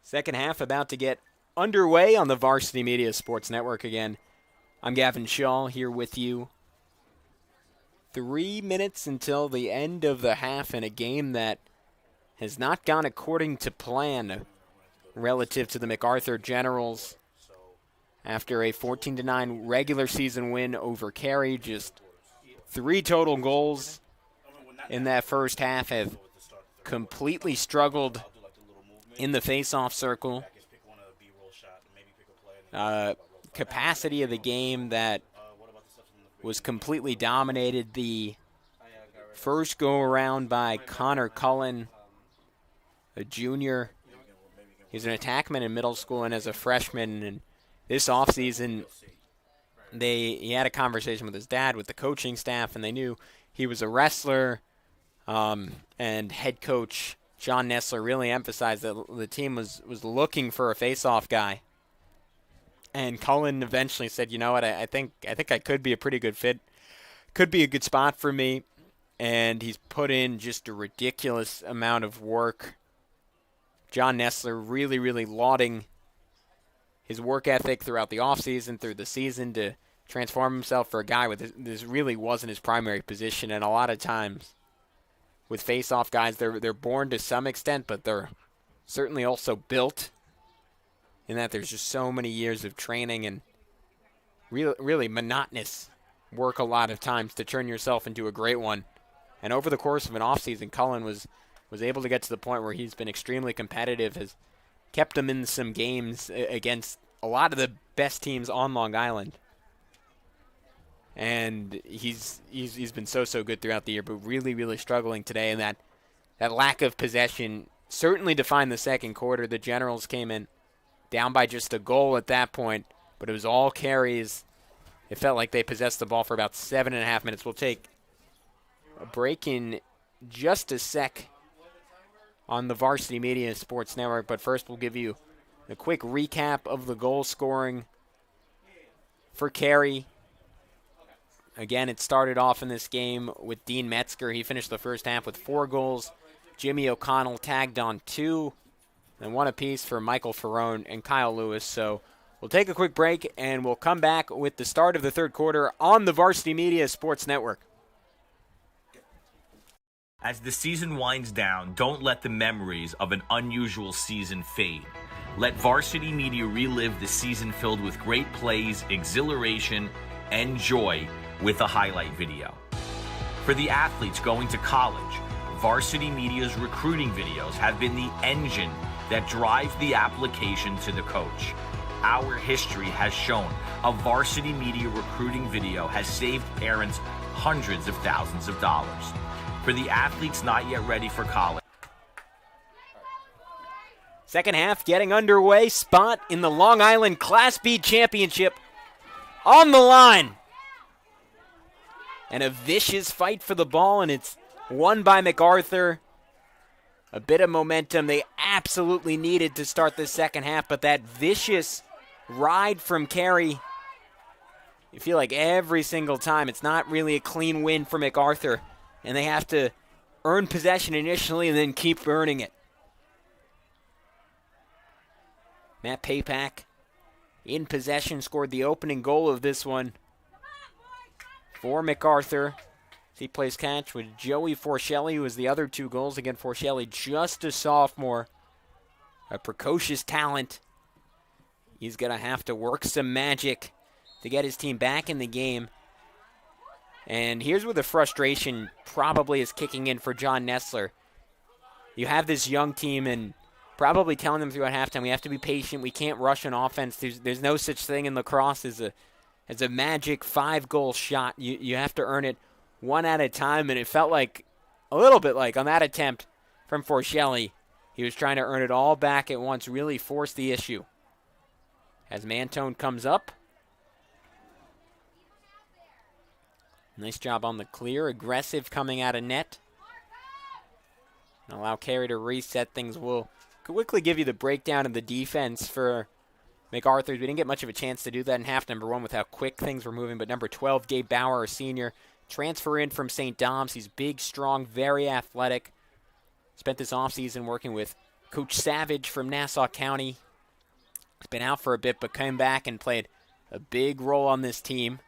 S4: Second half about to get underway on the Varsity Media Sports Network again. I'm Gavin Shaw here with you. 3 minutes until the end of the half in a game that has not gone according to plan relative to the MacArthur Generals. After a 14-9 regular season win over Carey, just 3 total goals in that first half, have completely struggled in the face-off circle. Capacity of the game that was completely dominated. The first go-around by Connor Cullen, a junior. He's an attackman in middle school and as a freshman. And this offseason, he had a conversation with his dad, with the coaching staff, and they knew he was a wrestler. And head coach John Nessler really emphasized that the team was looking for a face-off guy. And Cullen eventually said, you know what, I think I could be a pretty good fit. Could be a good spot for me. And he's put in just a ridiculous amount of work. John Nessler really, really lauding his work ethic throughout the offseason, through the season, to transform himself for a guy with this really wasn't his primary position. And a lot of times with face-off guys, they're born to some extent, but they're certainly also built in that there's just so many years of training and really monotonous work a lot of times to turn yourself into a great one. And over the course of an offseason, Cullen was able to get to the point where he's been extremely competitive, has kept him in some games against a lot of the best teams on Long Island. And he's been so good throughout the year, but really, really struggling today. And that lack of possession certainly defined the second quarter. The Generals came in down by just a goal at that point, but it was all carries. It felt like they possessed the ball for about 7.5 minutes. We'll take a break in just a sec on the Varsity Media Sports Network, but first we'll give you a quick recap of the goal scoring for Carey. Again, it started off in this game with Dean Metzger. He finished the first half with 4 goals. Jimmy O'Connell tagged on 2. And 1 apiece for Michael Ferrone and Kyle Lewis. So we'll take a quick break, and we'll come back with the start of the third quarter on the Varsity Media Sports Network.
S1: As the season winds down, don't let the memories of an unusual season fade. Let Varsity Media relive the season filled with great plays, exhilaration, and joy with a highlight video. For the athletes going to college, Varsity Media's recruiting videos have been the engine that drives the application to the coach. Our history has shown a Varsity Media recruiting video has saved parents hundreds of thousands of dollars. For the athletes not yet ready for college.
S4: Second half getting underway. Spot in the Long Island Class B Championship on the line. And a vicious fight for the ball, and it's won by MacArthur. A bit of momentum they absolutely needed to start the second half, but that vicious ride from Carey, you feel like every single time it's not really a clean win for MacArthur, and they have to earn possession initially and then keep earning it. Matt Papak in possession, scored the opening goal of this one for MacArthur. He plays catch with Joey Forcelli, who was the other 2 goals. Again, Forcelli, just a sophomore, a precocious talent. He's going to have to work some magic to get his team back in the game. And here's where the frustration probably is kicking in for John Nessler. You have this young team and probably telling them throughout halftime, we have to be patient. We can't rush an offense. There's no such thing in lacrosse as a magic 5-goal shot. You have to earn it one at a time, and it felt like a little bit like on that attempt from Forcelli, he was trying to earn it all back at once, really force the issue. As Mantone comes up. Nice job on the clear, aggressive coming out of net. And allow Carey to reset things. We'll quickly give you the breakdown of the defense for MacArthur. We didn't get much of a chance to do that in half number 1 with how quick things were moving, but number 12, Gabe Bauer, a senior, transfer in from St. Dom's. He's big, strong, very athletic. Spent this offseason working with Coach Savage from Nassau County. He's been out for a bit, but came back and played a big role on this team.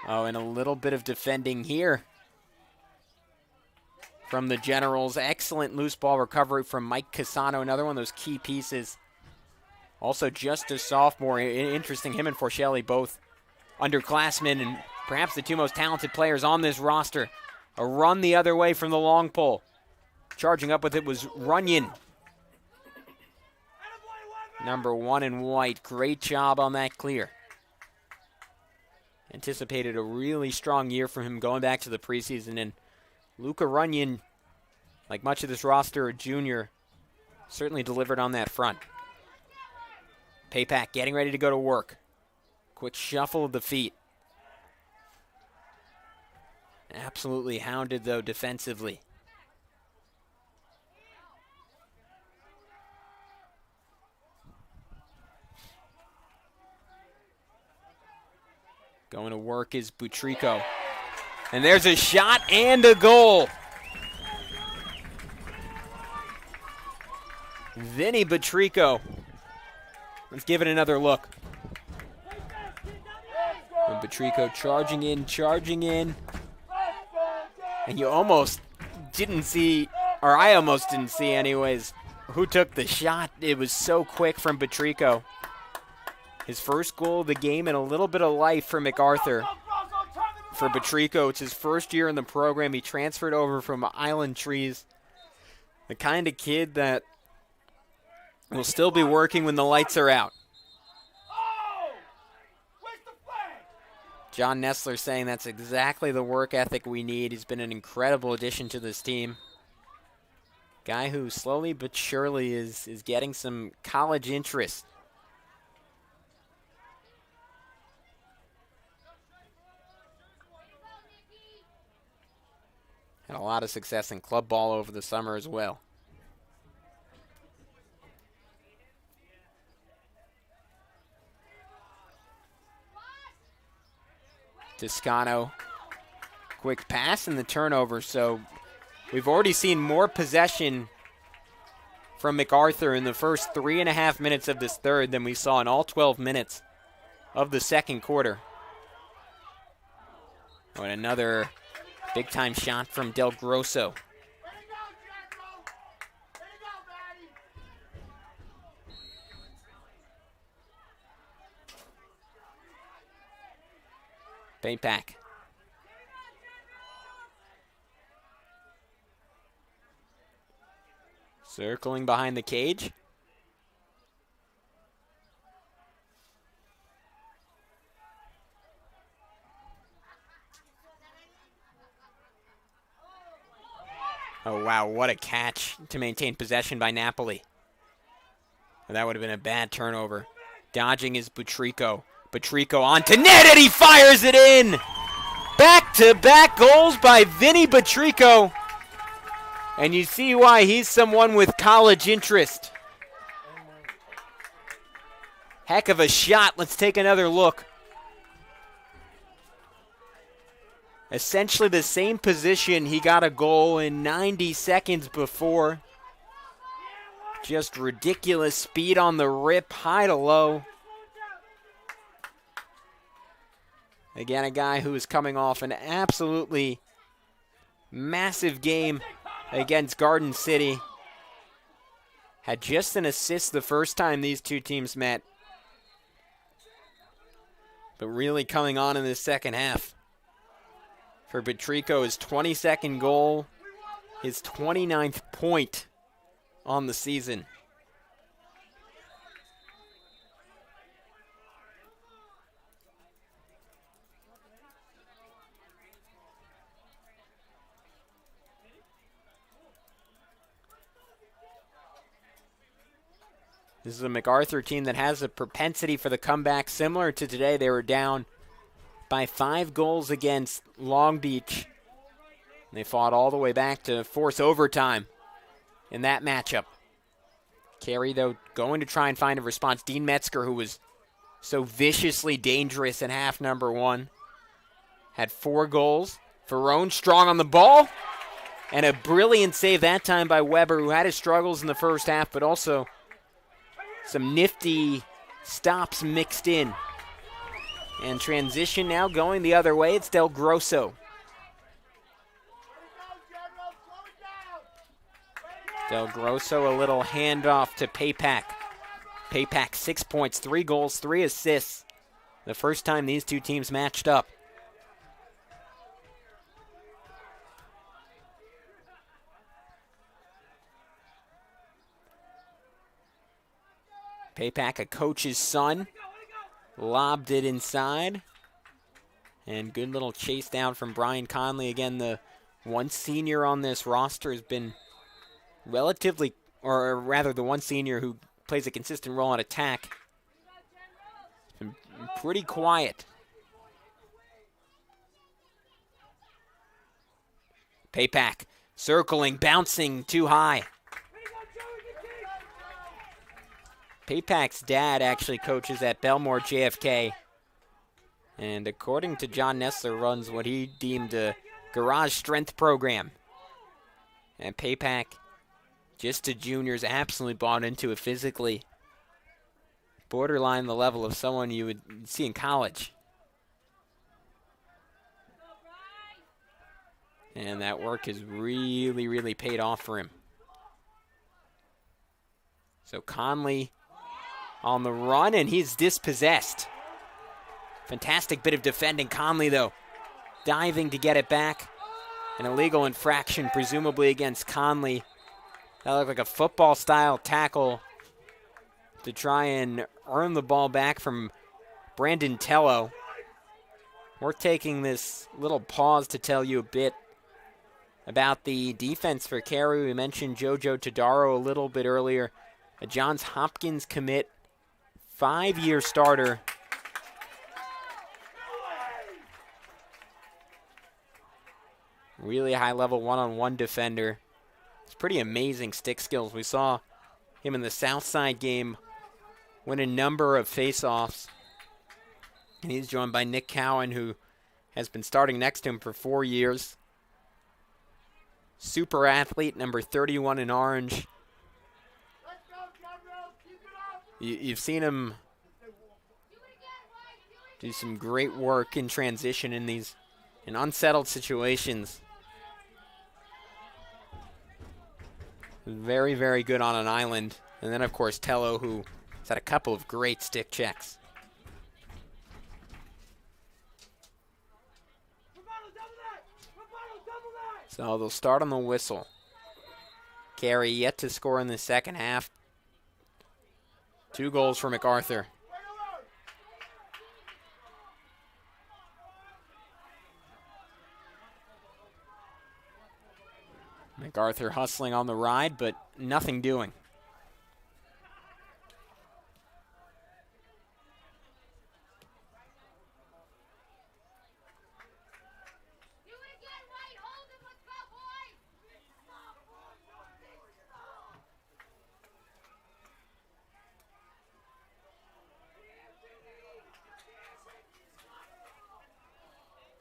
S4: Oh, and a little bit of defending here from the Generals. Excellent loose ball recovery from Mike Casano, another one of those key pieces. Also just a sophomore. Interesting, him and Forcelli both underclassmen and perhaps the two most talented players on this roster. A run the other way from the long pole. Charging up with it was Runyon. Number 1 in white. Great job on that clear. Anticipated a really strong year from him going back to the preseason. And Luca Runyon, like much of this roster, a junior, certainly delivered on that front. Paypack getting ready to go to work. Quick shuffle of the feet. Absolutely hounded, though, defensively. Going to work is Butrico. And there's a shot and a goal. Vinny Butrico. Let's give it another look. And Butrico charging in. And you almost didn't see, or I almost didn't see anyways, who took the shot. It was so quick from Butrico. His first goal of the game and a little bit of life for MacArthur. For Butrico, it's his first year in the program. He transferred over from Island Trees. The kind of kid that will still be working when the lights are out. John Nessler saying that's exactly the work ethic we need. He's been an incredible addition to this team. Guy who slowly but surely is getting some college interest. Had a lot of success in club ball over the summer as well. Toscano, quick pass and the turnover. So we've already seen more possession from MacArthur in the first 3.5 minutes of this third than we saw in all 12 minutes of the second quarter. Oh, and another big-time shot from Del Grosso. Paypack. Circling behind the cage. Oh, wow, what a catch to maintain possession by Napoli. That would have been a bad turnover. Dodging is Butrico. Butrico onto net, and he fires it in! Back-to-back goals by Vinny Butrico. And you see why he's someone with college interest. Heck of a shot. Let's take another look. Essentially the same position he got a goal in 90 seconds before. Just ridiculous speed on the rip, high to low. Again, a guy who is coming off an absolutely massive game against Garden City. Had just an assist the first time these two teams met. But really coming on in the second half. For Butrico, his 22nd goal, his 29th point on the season. This is a MacArthur team that has a propensity for the comeback similar to today. They were down by 5 goals against Long Beach. They fought all the way back to force overtime in that matchup. Carey, though, going to try and find a response. Dean Metzger, who was so viciously dangerous in half number 1, had 4 goals. Ferrone strong on the ball. And a brilliant save that time by Weber, who had his struggles in the first half, but also some nifty stops mixed in. And transition now going the other way. It's Del Grosso. Del Grosso, a little handoff to Paypak. Paypak 6 points, 3 goals, 3 assists. The first time these two teams matched up. Paypak, a coach's son, lobbed it inside. And good little chase down from Brian Conley. Again, the one senior on this roster has been relatively, or rather the one senior who plays a consistent role in attack. Been pretty quiet. Paypak circling, bouncing too high. Paypak's dad actually coaches at Belmore JFK. And according to John Nessler, runs what he deemed a garage strength program. And Paypak, just to juniors, absolutely bought into it physically. Borderline the level of someone you would see in college. And that work has really, really paid off for him. So Conley on the run, and he's dispossessed. Fantastic bit of defending. Conley, though, diving to get it back. An illegal infraction, presumably against Conley. That looked like a football-style tackle to try and earn the ball back from Brandon Tello. We're taking this little pause to tell you a bit about the defense for Carey. We mentioned Jojo Todaro a little bit earlier. A Johns Hopkins commit, 5-year starter. Really high-level one-on-one defender. It's pretty amazing stick skills. We saw him in the Southside game win a number of face-offs. And he's joined by Nick Cowan, who has been starting next to him for 4 years. Super athlete, number 31 in orange. You've seen him do some great work in transition in unsettled situations. Very, very good on an island. And then, of course, Tello, who has had a couple of great stick checks. So they'll start on the whistle. Carey yet to score in the second half. 2 goals for MacArthur. MacArthur hustling on the ride, but nothing doing.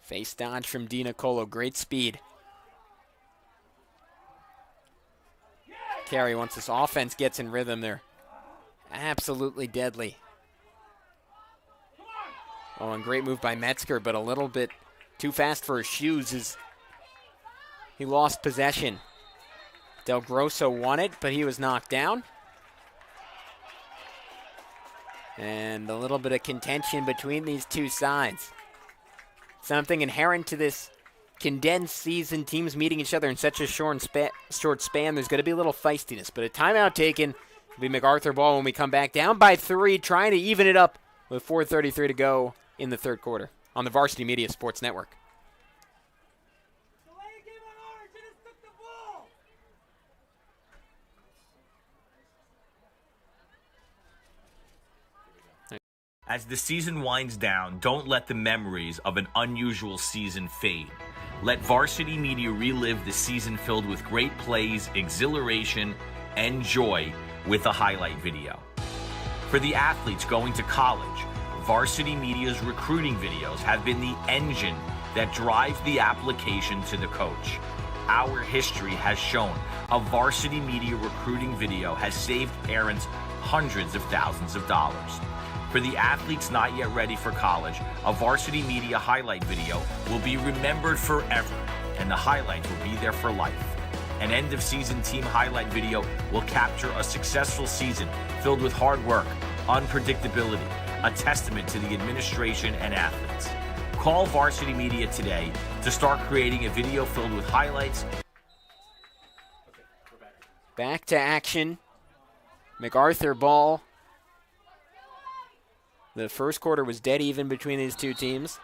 S4: Face dodge from Di Nicolo, great speed. Carey, once this offense gets in rhythm, they're absolutely deadly. Oh, and great move by Metzger, but a little bit too fast for his shoes as he lost possession. Del Grosso won it, but he was knocked down. And a little bit of contention between these two sides. Something inherent to this condensed season, teams meeting each other in such a short span, there's going to be a little feistiness. But a timeout taken. It'll be MacArthur ball when we come back. Down by 3, trying to even it up with 4:33 to go in the third quarter on the Varsity Media Sports Network.
S1: As the season winds down, don't let the memories of an unusual season fade. Let Varsity Media relive the season filled with great plays, exhilaration, and joy with a highlight video. For the athletes going to college, Varsity Media's recruiting videos have been the engine that drives the application to the coach. our history has shown a Varsity Media recruiting video has saved parents hundreds of thousands of dollars. For the athletes not yet ready for college, a Varsity Media highlight video will be remembered forever, and the highlights will be there for life. An end-of-season team highlight video will capture a successful season filled with hard work, unpredictability, a testament to the administration and athletes. Call Varsity Media today to start creating a video filled with highlights.
S4: Back to action. MacArthur ball. The first quarter was dead even between these two teams.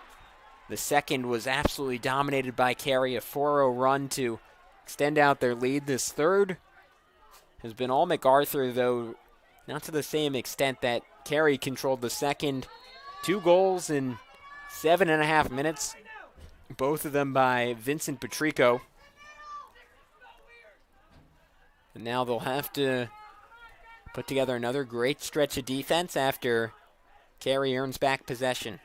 S4: The second was absolutely dominated by Carey, a 4-0 run to extend out their lead. This third has been all MacArthur, though not to the same extent that Carey controlled the second. 2 goals in 7.5 minutes, both of them by Vincent Patrico. And now they'll have to put together another great stretch of defense after Carey earns back possession.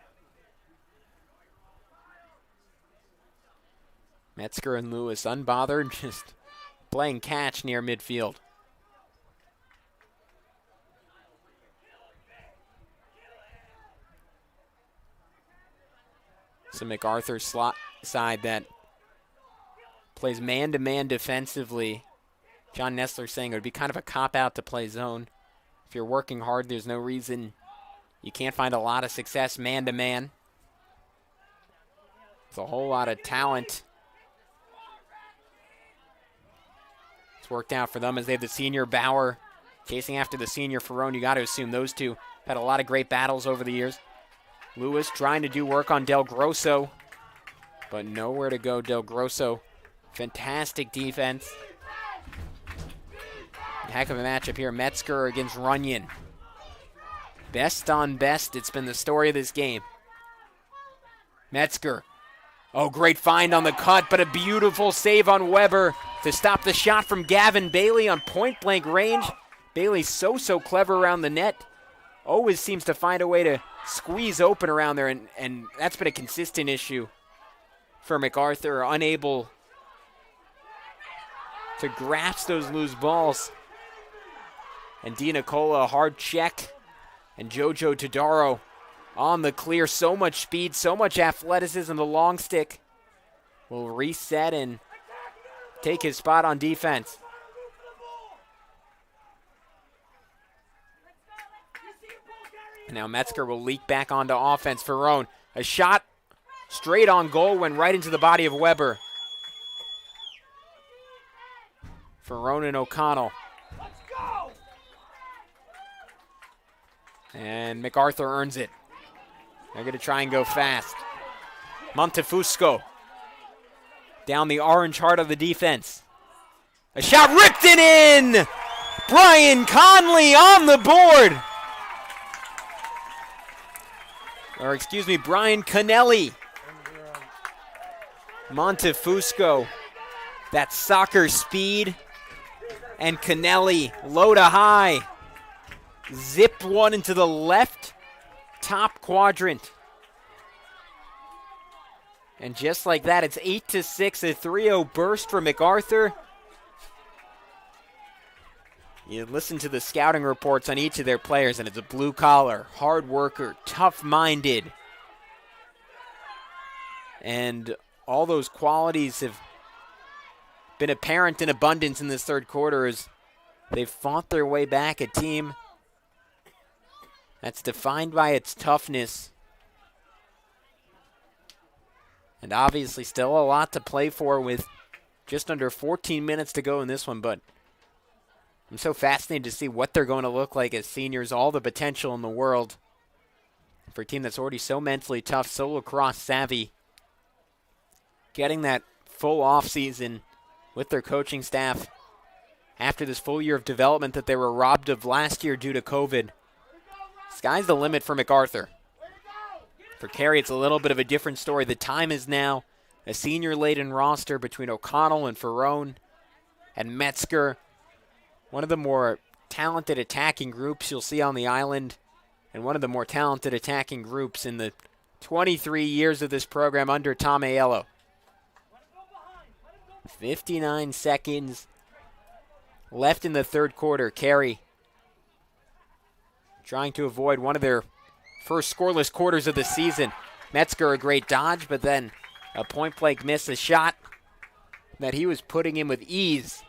S4: Metzger and Lewis unbothered, just playing catch near midfield. So MacArthur slot side that plays man-to-man defensively. John Nestler saying it would be kind of a cop-out to play zone. If you're working hard, there's no reason you can't find a lot of success man-to-man. It's a whole lot of talent. It's worked out for them as they have the senior Bauer chasing after the senior Ferrone. You got to assume those two had a lot of great battles over the years. Lewis trying to do work on Del Grosso, but nowhere to go. Del Grosso, fantastic defense. Heck of a matchup here. Metzger against Runyon. Best on best. It's been the story of this game. Metzger. Oh, great find on the cut, but a beautiful save on Weber to stop the shot from Gavin Bailey on point-blank range. Bailey's so clever around the net. Always seems to find a way to squeeze open around there, and that's been a consistent issue for MacArthur, unable to grasp those loose balls. And Di Nicola, a hard check, and Jojo Todaro on the clear. So much speed, so much athleticism. The long stick will reset and take his spot on defense. And now Metzger will leak back onto offense. Ferrone, a shot straight on goal, went right into the body of Weber. Ferrone and O'Connell. And MacArthur earns it. They're going to try and go fast. Montefusco down the orange heart of the defense. A shot ripped it in! Brian Conley on the board! Or excuse me, Brian Cannelli. Montefusco, that soccer speed. And Cannelli, low to high. Zipped one into the left top quadrant. And just like that, it's 8-6, a 3-0 burst for MacArthur. You listen to the scouting reports on each of their players, and it's a blue-collar, hard worker, tough-minded. And all those qualities have been apparent in abundance in this third quarter as they've fought their way back, a team that's defined by its toughness. And obviously still a lot to play for with just under 14 minutes to go in this one, but I'm so fascinated to see what they're going to look like as seniors, all the potential in the world for a team that's already so mentally tough, so lacrosse savvy. Getting that full offseason with their coaching staff after this full year of development that they were robbed of last year due to COVID. Sky's the limit for MacArthur. For Carey, it's a little bit of a different story. The time is now a senior-laden roster between O'Connell and Ferrone and Metzger. One of the more talented attacking groups you'll see on the island, and one of the more talented attacking groups in the 23 years of this program under Tom Aiello. 59 seconds left in the third quarter. Carey trying to avoid one of their first scoreless quarters of the season. Metzger, a great dodge, but then a point-blank miss, a shot that he was putting in with ease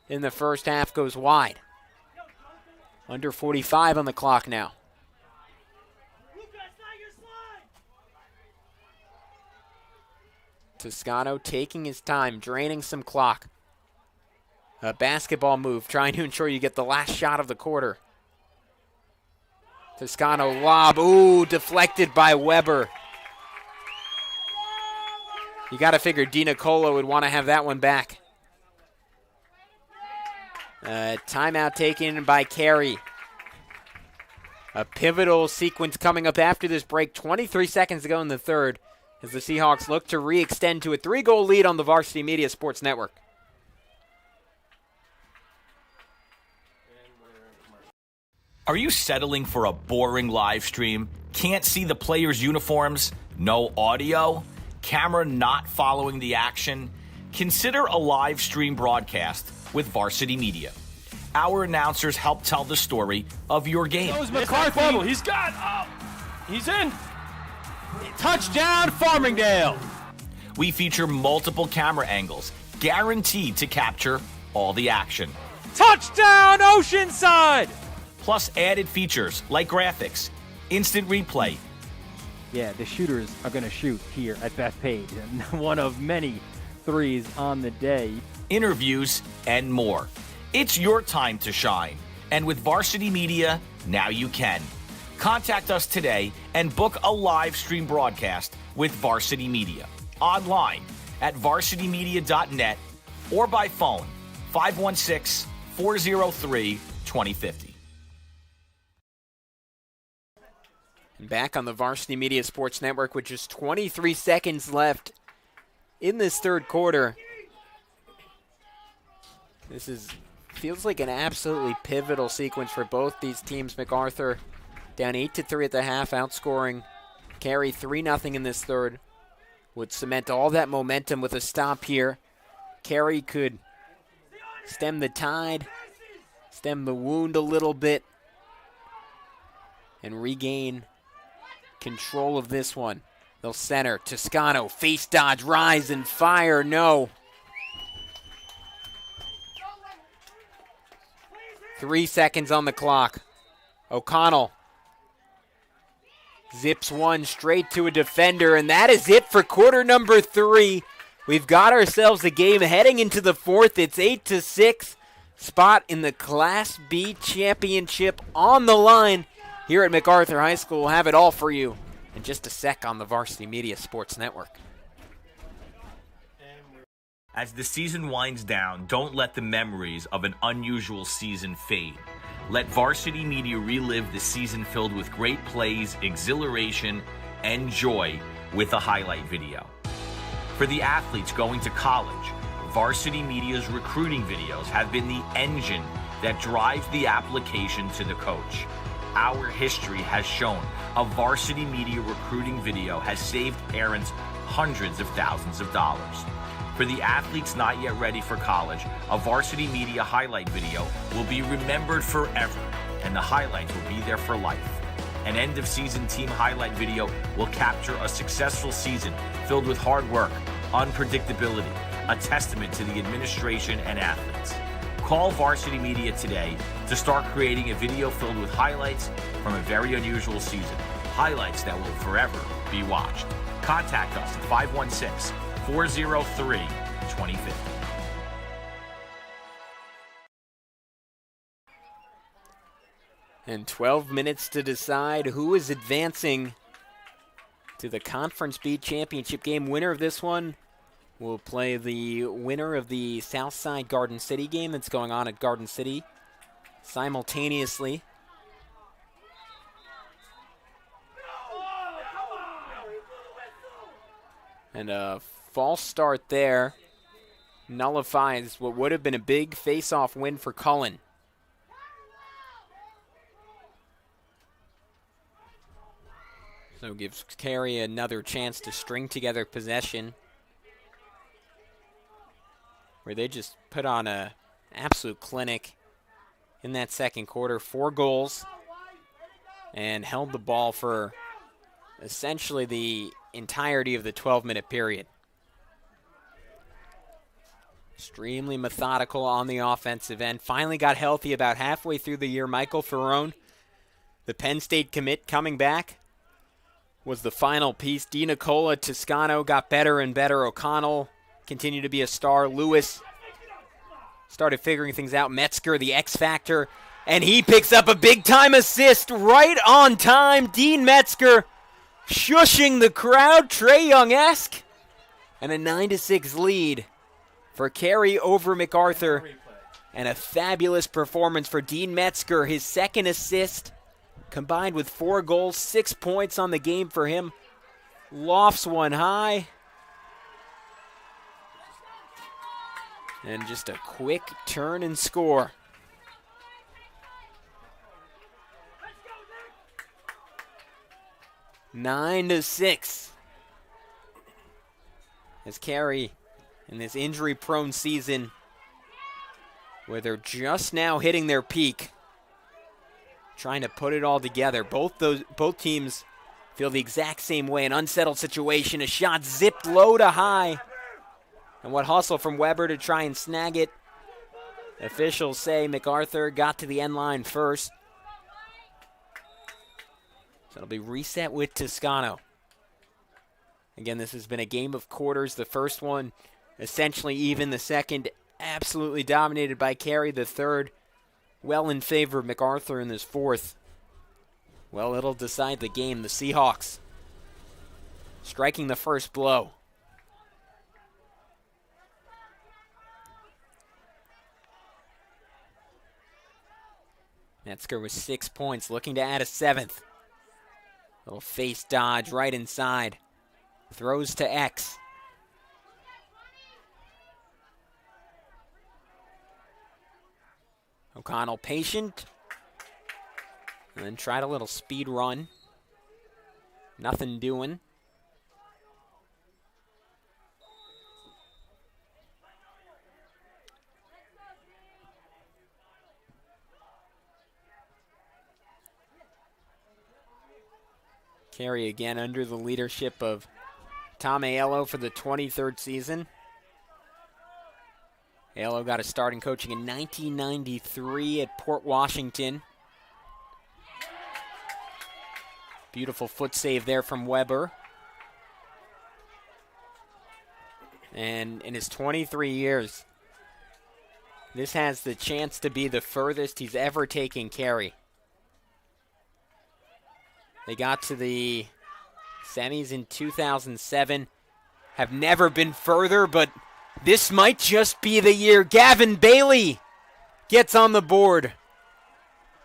S4: in the first half goes wide. Under 45 on the clock now. Toscano taking his time, draining some clock. A basketball move, trying to ensure you get the last shot of the quarter. Toscano lob, ooh, deflected by Weber. You got to figure DiNicola would want to have that one back. Timeout taken by Carey. A pivotal sequence coming up after this break. 23 seconds to go in the third as the Seahawks look to re-extend to a 3-goal lead on the Varsity Media Sports Network.
S1: Are you settling for a boring live stream? Can't see the players' uniforms? No audio? Camera not following the action? Consider a live stream broadcast with Varsity Media. Our announcers help tell the story of your game.
S2: Goes MacArthur. He's got. Oh, he's in. Touchdown, Farmingdale.
S1: We feature multiple camera angles, guaranteed to capture all the action.
S2: Touchdown, Oceanside.
S1: Plus added features like graphics, instant replay.
S3: Yeah, the shooters are going to shoot here at Bethpage, and one of many threes on the day.
S1: Interviews, and more. It's your time to shine. And with Varsity Media, now you can. Contact us today and book a live stream broadcast with Varsity Media. Online at varsitymedia.net or by phone 516-403-2050.
S4: Back on the Varsity Media Sports Network with just 23 seconds left in this third quarter. This feels like an absolutely pivotal sequence for both these teams. MacArthur down 8-3 at the half, outscoring Carey 3-0 in this third. Would cement all that momentum with a stop here. Carey could stem the tide, stem the wound a little bit, and regain control of this one. They'll center. Toscano, face dodge, rise and fire. No. 3 seconds on the clock. O'Connell zips one straight to a defender, and that is it for quarter number 3. We've got ourselves a game heading into the fourth. It's 8-6. Spot in the Class B championship on the line here at MacArthur High School. We'll have it all for you in just a sec on the Varsity Media Sports Network.
S1: As the season winds down, don't let the memories of an unusual season fade. Let Varsity Media relive the season filled with great plays, exhilaration, and joy with a highlight video. For the athletes going to college, Varsity Media's recruiting videos have been the engine that drives the application to the coach. Our history has shown a Varsity Media recruiting video has saved parents hundreds of thousands of dollars. For the athletes not yet ready for college, a Varsity Media highlight video will be remembered forever, and the highlights will be there for life. An end-of-season team highlight video will capture a successful season filled with hard work, unpredictability, a testament to the administration and athletes. Call Varsity Media today to start creating a video filled with highlights from a very unusual season. Highlights that will forever be watched. Contact us at 516-403-2050.
S4: And 12 minutes to decide who is advancing to the Conference B championship game. Winner of this one will play the winner of the Southside Garden City game that's going on at Garden City simultaneously. And a false start there nullifies what would have been a big face-off win for Cullen. So gives Carey another chance to string together possession. where they just put on an absolute clinic in that second quarter. 4 goals and held the ball for essentially the entirety of the 12-minute period. Extremely methodical on the offensive end. Finally got healthy about halfway through the year. Michael Ferrone, the Penn State commit coming back, was the final piece. DiNicola, Toscano got better and better. O'Connell continued to be a star. Lewis started figuring things out. Metzger, the X factor, and he picks up a big-time assist right on time. Dean Metzger shushing the crowd, Trae Young-esque, and a 9-6 lead for Carey over MacArthur, and a fabulous performance for Dean Metzger. His second assist, combined with 4 goals, 6 points on the game for him. Lofts one high. And just a quick turn and score. Nine to 6. As Carey, in this injury-prone season, where they're just now hitting their peak, trying to put it all together. Both teams feel the exact same way. An unsettled situation, a shot zipped low to high. And what hustle from Weber to try and snag it. Officials say MacArthur got to the end line first. So it'll be reset with Toscano. Again, this has been a game of quarters. The first one essentially even. The second absolutely dominated by Carey. The third well in favor of MacArthur in this fourth. Well, it'll decide the game. The Seahawks striking the first blow. Metzger with 6 points, looking to add a 7th. Little face dodge right inside. Throws to X. O'Connell patient. And then tried a little speed run. Nothing doing. Carey again under the leadership of Tom Aiello for the 23rd season. Aiello got his start in coaching in 1993 at Port Washington. Beautiful foot save there from Weber. And in his 23 years, this has the chance to be the furthest he's ever taken Carey. They got to the semis in 2007. Have never been further, but this might just be the year. Gavin Bailey gets on the board.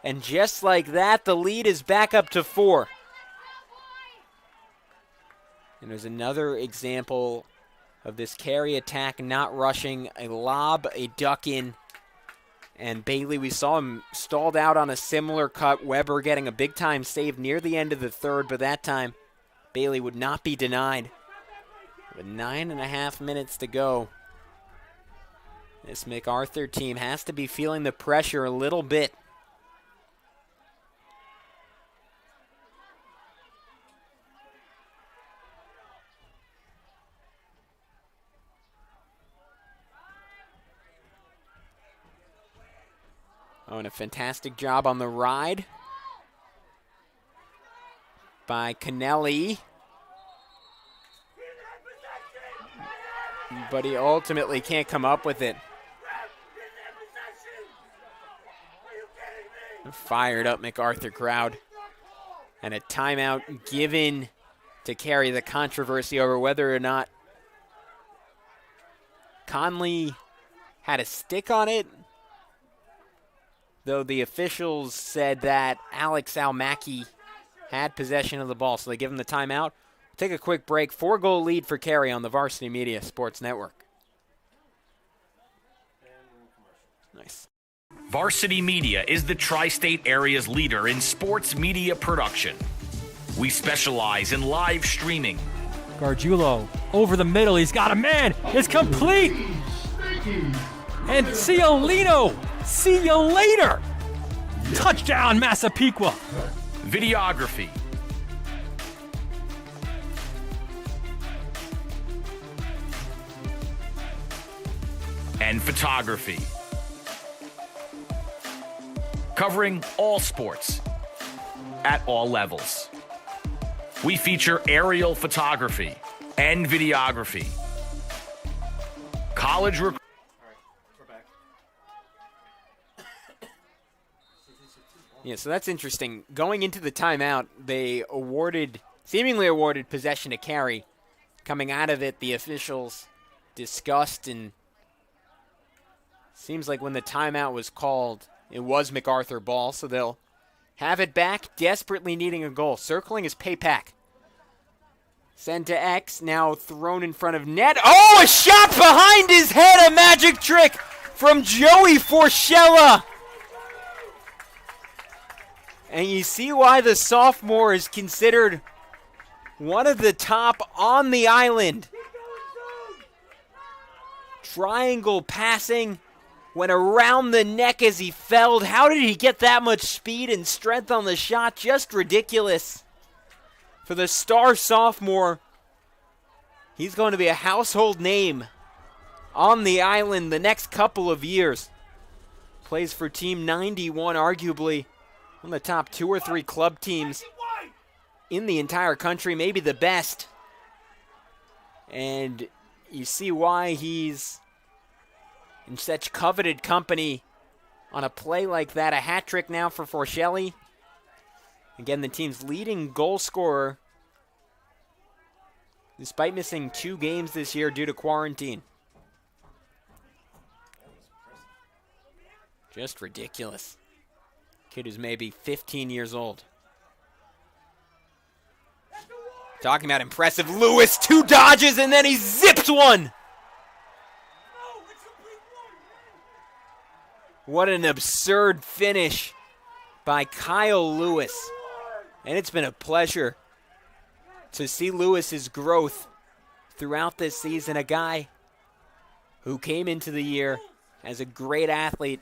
S4: And just like that, the lead is back up to 4. And there's another example of this Carey attack not rushing. A lob, a duck in. And Bailey, we saw him stalled out on a similar cut. Weber getting a big-time save near the end of the third, but that time Bailey would not be denied. With 9.5 minutes to go, this MacArthur team has to be feeling the pressure a little bit. Oh, and a fantastic job on the ride by Kennelly. But he ultimately can't come up with it. A fired up MacArthur crowd. And a timeout given to Carey. The controversy over whether or not Conley had a stick on it, though the officials said that Alex Almacky had possession of the ball, so they give him the timeout. Take a quick break. 4-goal lead for Carey on the Varsity Media Sports Network. Nice.
S1: Varsity Media is the tri-state area's leader in sports media production. We specialize in live streaming,
S2: Gargiulo over the middle. He's got a man. It's complete. And Ciolino, see you later. Touchdown, Massapequa.
S1: Videography. And photography. Covering all sports at all levels. We feature aerial photography and videography. College recruitment.
S4: Yeah, so that's interesting. Going into the timeout, they seemingly awarded possession to Carey. Coming out of it, the officials discussed, and seems like when the timeout was called, it was MacArthur ball, so they'll have it back, desperately needing a goal. Circling is Paypack. Sent to X, now thrown in front of net. Oh, a shot behind his head, a magic trick from Joey Forshella. And you see why the sophomore is considered one of the top on the island. Triangle passing, went around the neck as he fell. How did he get that much speed and strength on the shot? Just ridiculous. For the star sophomore, he's going to be a household name on the island the next couple of years. Plays for Team 91, arguably one of the top 2 or 3 club teams in the entire country, maybe the best. And you see why he's in such coveted company on a play like that. A hat trick now for Forshella. Again, the team's leading goal scorer, despite missing 2 games this year due to quarantine. Just ridiculous. Kid who's maybe 15 years old. Talking about impressive. Lewis, 2 dodges, and then he zips one. What an absurd finish by Kyle Lewis. And it's been a pleasure to see Lewis's growth throughout this season. A guy who came into the year as a great athlete,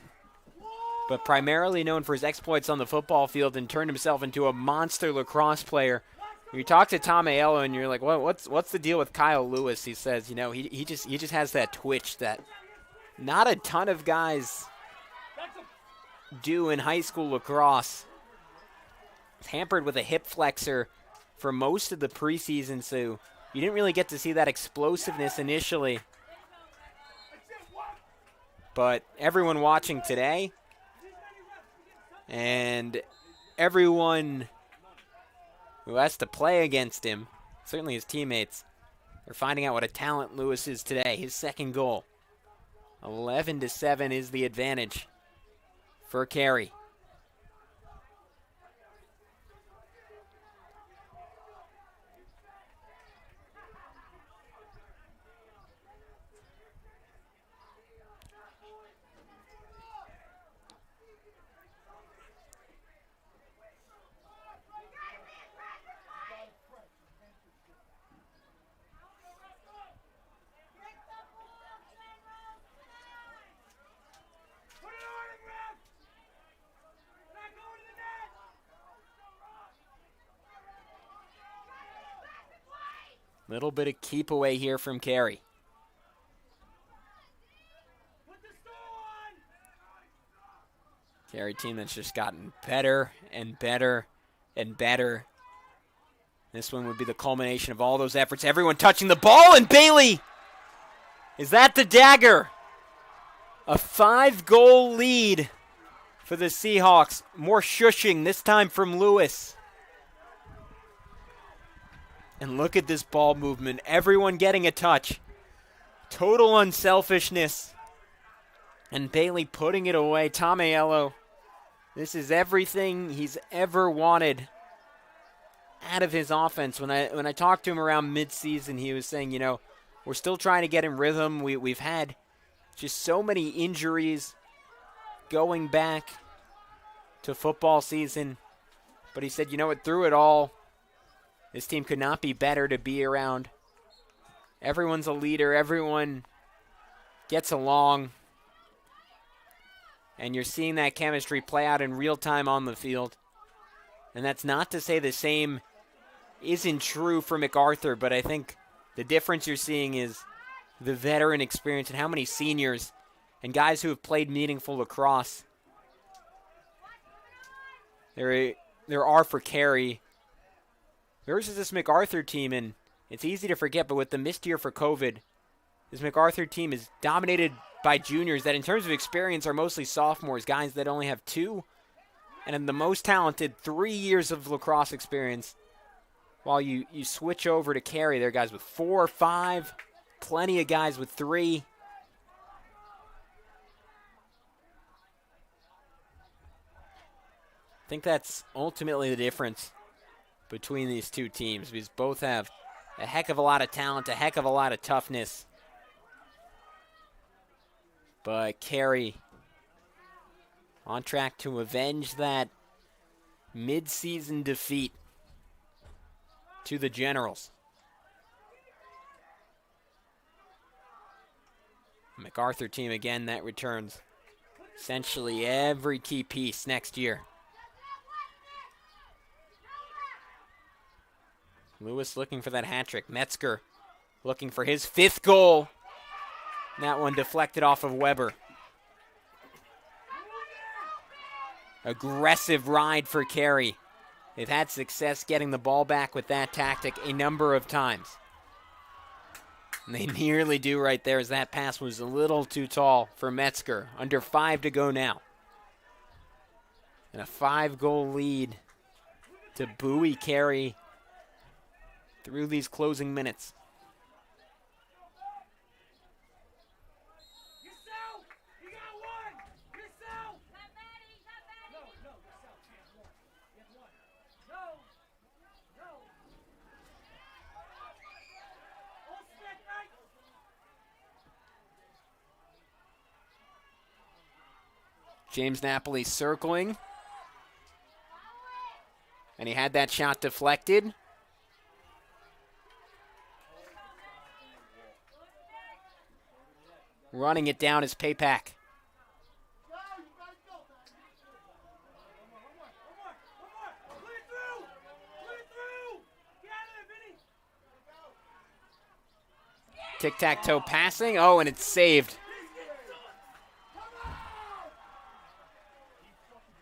S4: but primarily known for his exploits on the football field, and turned himself into a monster lacrosse player. You talk to Tom Aiello and you're like, what's the deal with Kyle Lewis? He says, he just has that twitch that not a ton of guys do in high school lacrosse. He's hampered with a hip flexor for most of the preseason, so you didn't really get to see that explosiveness initially. But everyone watching today, and everyone who has to play against him, certainly his teammates, they're finding out what a talent Lewis is today. His second goal. 11-7 is the advantage for Carey. Little bit of keep away here from Carey. Carey team that's just gotten better and better and better. This one would be the culmination of all those efforts. Everyone touching the ball, and Bailey! Is that the dagger? A 5-goal lead for the Seahawks. More shushing, this time from Lewis. And look at this ball movement. Everyone getting a touch. Total unselfishness. And Bailey putting it away. Tom Aiello, this is everything he's ever wanted out of his offense. When I talked to him around midseason, he was saying, we're still trying to get in rhythm. We've had just so many injuries going back to football season. But he said, through it all, this team could not be better to be around. Everyone's a leader. Everyone gets along, and you're seeing that chemistry play out in real time on the field. And that's not to say the same isn't true for MacArthur, but I think the difference you're seeing is the veteran experience and how many seniors and guys who have played meaningful lacrosse there are for Carey versus this MacArthur team. And it's easy to forget, but with the missed year for COVID, this MacArthur team is dominated by juniors that in terms of experience are mostly sophomores, guys that only have 2 and the most talented 3 years of lacrosse experience. While you switch over to Carey, there are guys with 4, 5, plenty of guys with 3. I think that's ultimately the difference between these two teams, because both have a heck of a lot of talent, a heck of a lot of toughness. But Carey on track to avenge that mid-season defeat to the Generals. MacArthur team again that returns essentially every key piece next year. Lewis looking for that hat trick. Metzger looking for his 5th goal. That one deflected off of Weber. Aggressive ride for Carey. They've had success getting the ball back with that tactic a number of times. And they nearly do right there, as that pass was a little too tall for Metzger. Under 5 to go now. And a 5-goal lead to buoy Carey through these closing minutes.
S5: Yourself! You got one! Yourself! Not Maddie! Not Maddie! No, yourself. You have one. No! All set, right?
S4: James Napoli circling. And he had that shot deflected. Running it down is Paypack. Tic-tac-toe passing. Oh, and it's saved.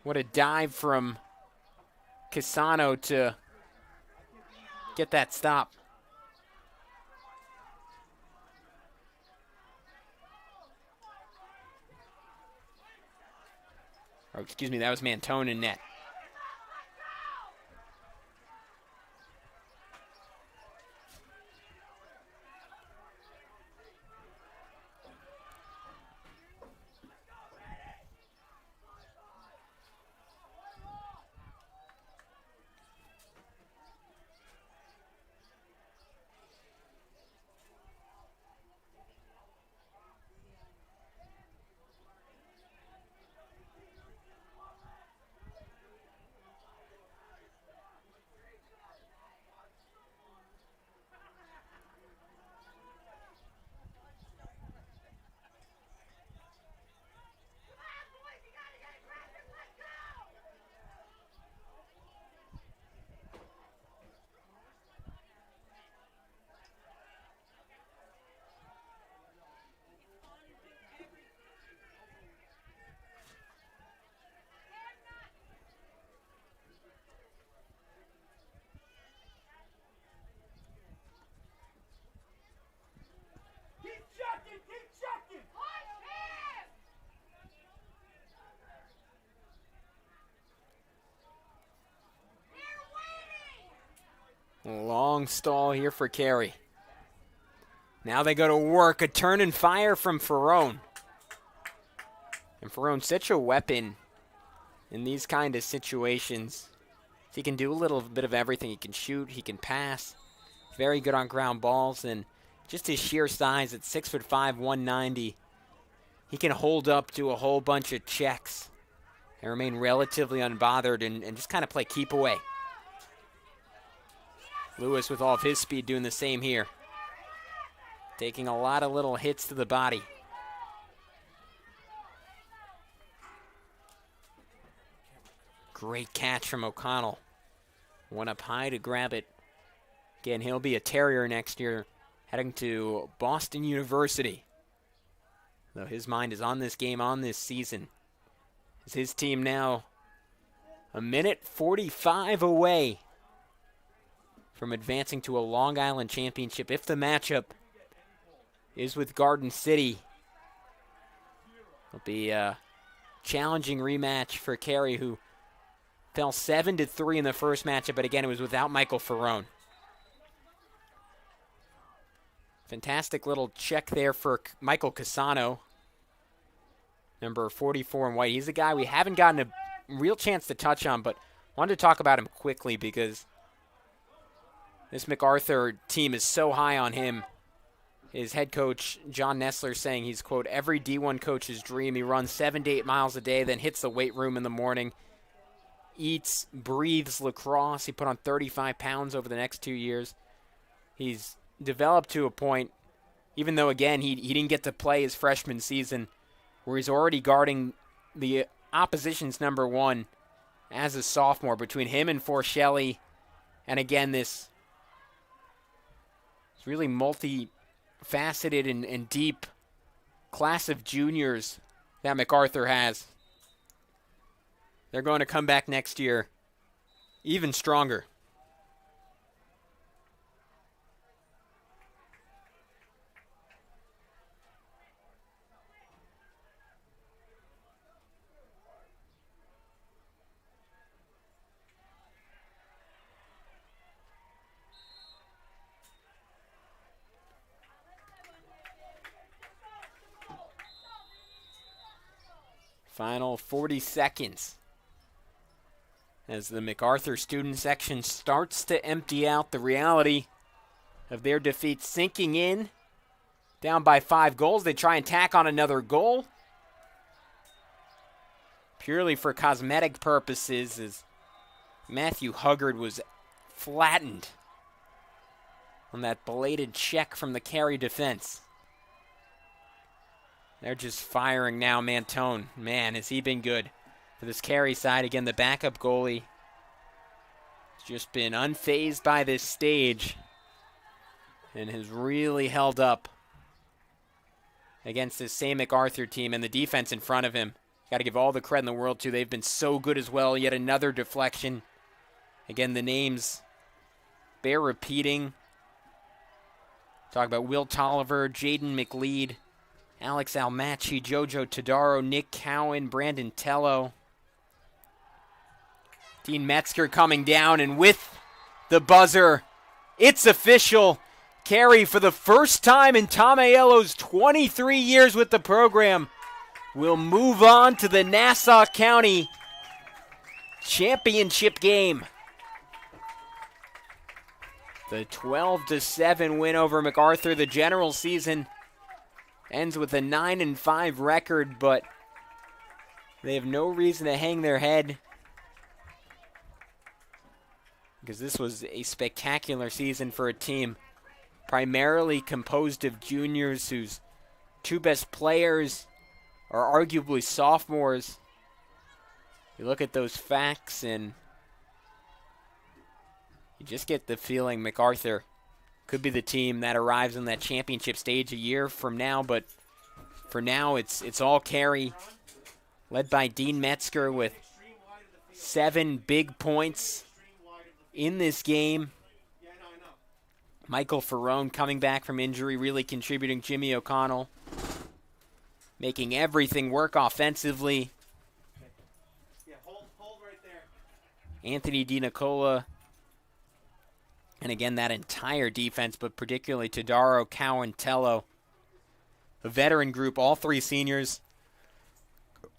S4: What a dive from Casano to get that stop. Oh, excuse me, that was Mantone in net. Long stall here for Carey. Now they go to work. A turn and fire from Ferrone. And Ferrone's such a weapon in these kind of situations. He can do a little bit of everything. He can shoot, he can pass. Very good on ground balls, and just his sheer size at 6'5", 190. He can hold up to a whole bunch of checks and remain relatively unbothered and just kind of play keep away. Lewis with all of his speed doing the same here. Taking a lot of little hits to the body. Great catch from O'Connell. Went up high to grab it. Again, he'll be a Terrier next year, heading to Boston University. Though his mind is on this game, on this season. Is his team now a minute 45 away from advancing to a Long Island championship if the matchup is with Garden City. It'll be a challenging rematch for Carey, who fell 7-3 in the first matchup, but again, it was without Michael Ferrone. Fantastic little check there for Michael Casano, number 44 in white. He's a guy we haven't gotten a real chance to touch on, but wanted to talk about him quickly because this MacArthur team is so high on him. His head coach, John Nessler, saying he's, quote, every D1 coach's dream. He runs 7 to 8 miles a day, then hits the weight room in the morning, eats, breathes lacrosse. He put on 35 pounds over the next 2 years. He's developed to a point, even though, again, he didn't get to play his freshman season, where he's already guarding the opposition's number one as a sophomore between him and Forshelley. And again, this really multi-faceted and deep class of juniors that MacArthur has. They're going to come back next year even stronger. Final 40 seconds as the MacArthur student section starts to empty out, the reality of their defeat sinking in. Down by 5 goals. They try and tack on another goal, purely for cosmetic purposes, as Matthew Huggard was flattened on that belated check from the Carey defense. They're just firing now. Mantone, man, has he been good for this Carey side. Again, the backup goalie has just been unfazed by this stage and has really held up against this same MacArthur team, and the defense in front of him. Got to give all the credit in the world to. They've been so good as well. Yet another deflection. Again, the names bear repeating. Talk about Will Tolliver, Jaden McLeod, Alex Almachi, Jojo Todaro, Nick Cowan, Brandon Tello. Dean Metzger coming down, and with the buzzer, it's official. Carey, for the first time in Tom Aiello's 23 years with the program, will move on to the Nassau County championship game. The 12-7 win over MacArthur. The general season ends with a 9-5 record, but they have no reason to hang their head because this was a spectacular season for a team primarily composed of juniors whose 2 best players are arguably sophomores. You look at those facts and you just get the feeling MacArthur could be the team that arrives on that championship stage a year from now, but for now it's all Carey, led by Dean Metzger with 7 big points in this game. Michael Ferrone coming back from injury, really contributing. Jimmy O'Connell making everything work offensively.
S5: Hold right there.
S4: Anthony DiNicola. And again, that entire defense, but particularly Todaro, Cowan, Tello. A veteran group, all 3 seniors,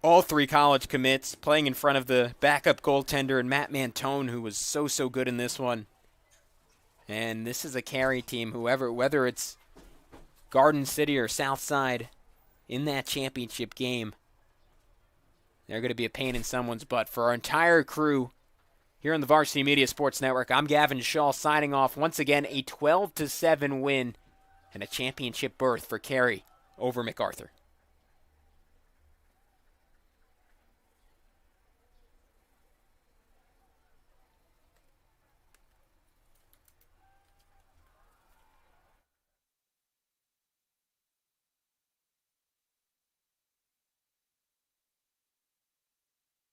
S4: all 3 college commits, playing in front of the backup goaltender and Matt Mantone, who was so good in this one. And this is a Carey team, whether it's Garden City or Southside in that championship game, they're going to be a pain in someone's butt. For our entire crew here on the Varsity Media Sports Network, I'm Gavin Shaw signing off. Once again, a 12-7 win and a championship berth for Carey over MacArthur.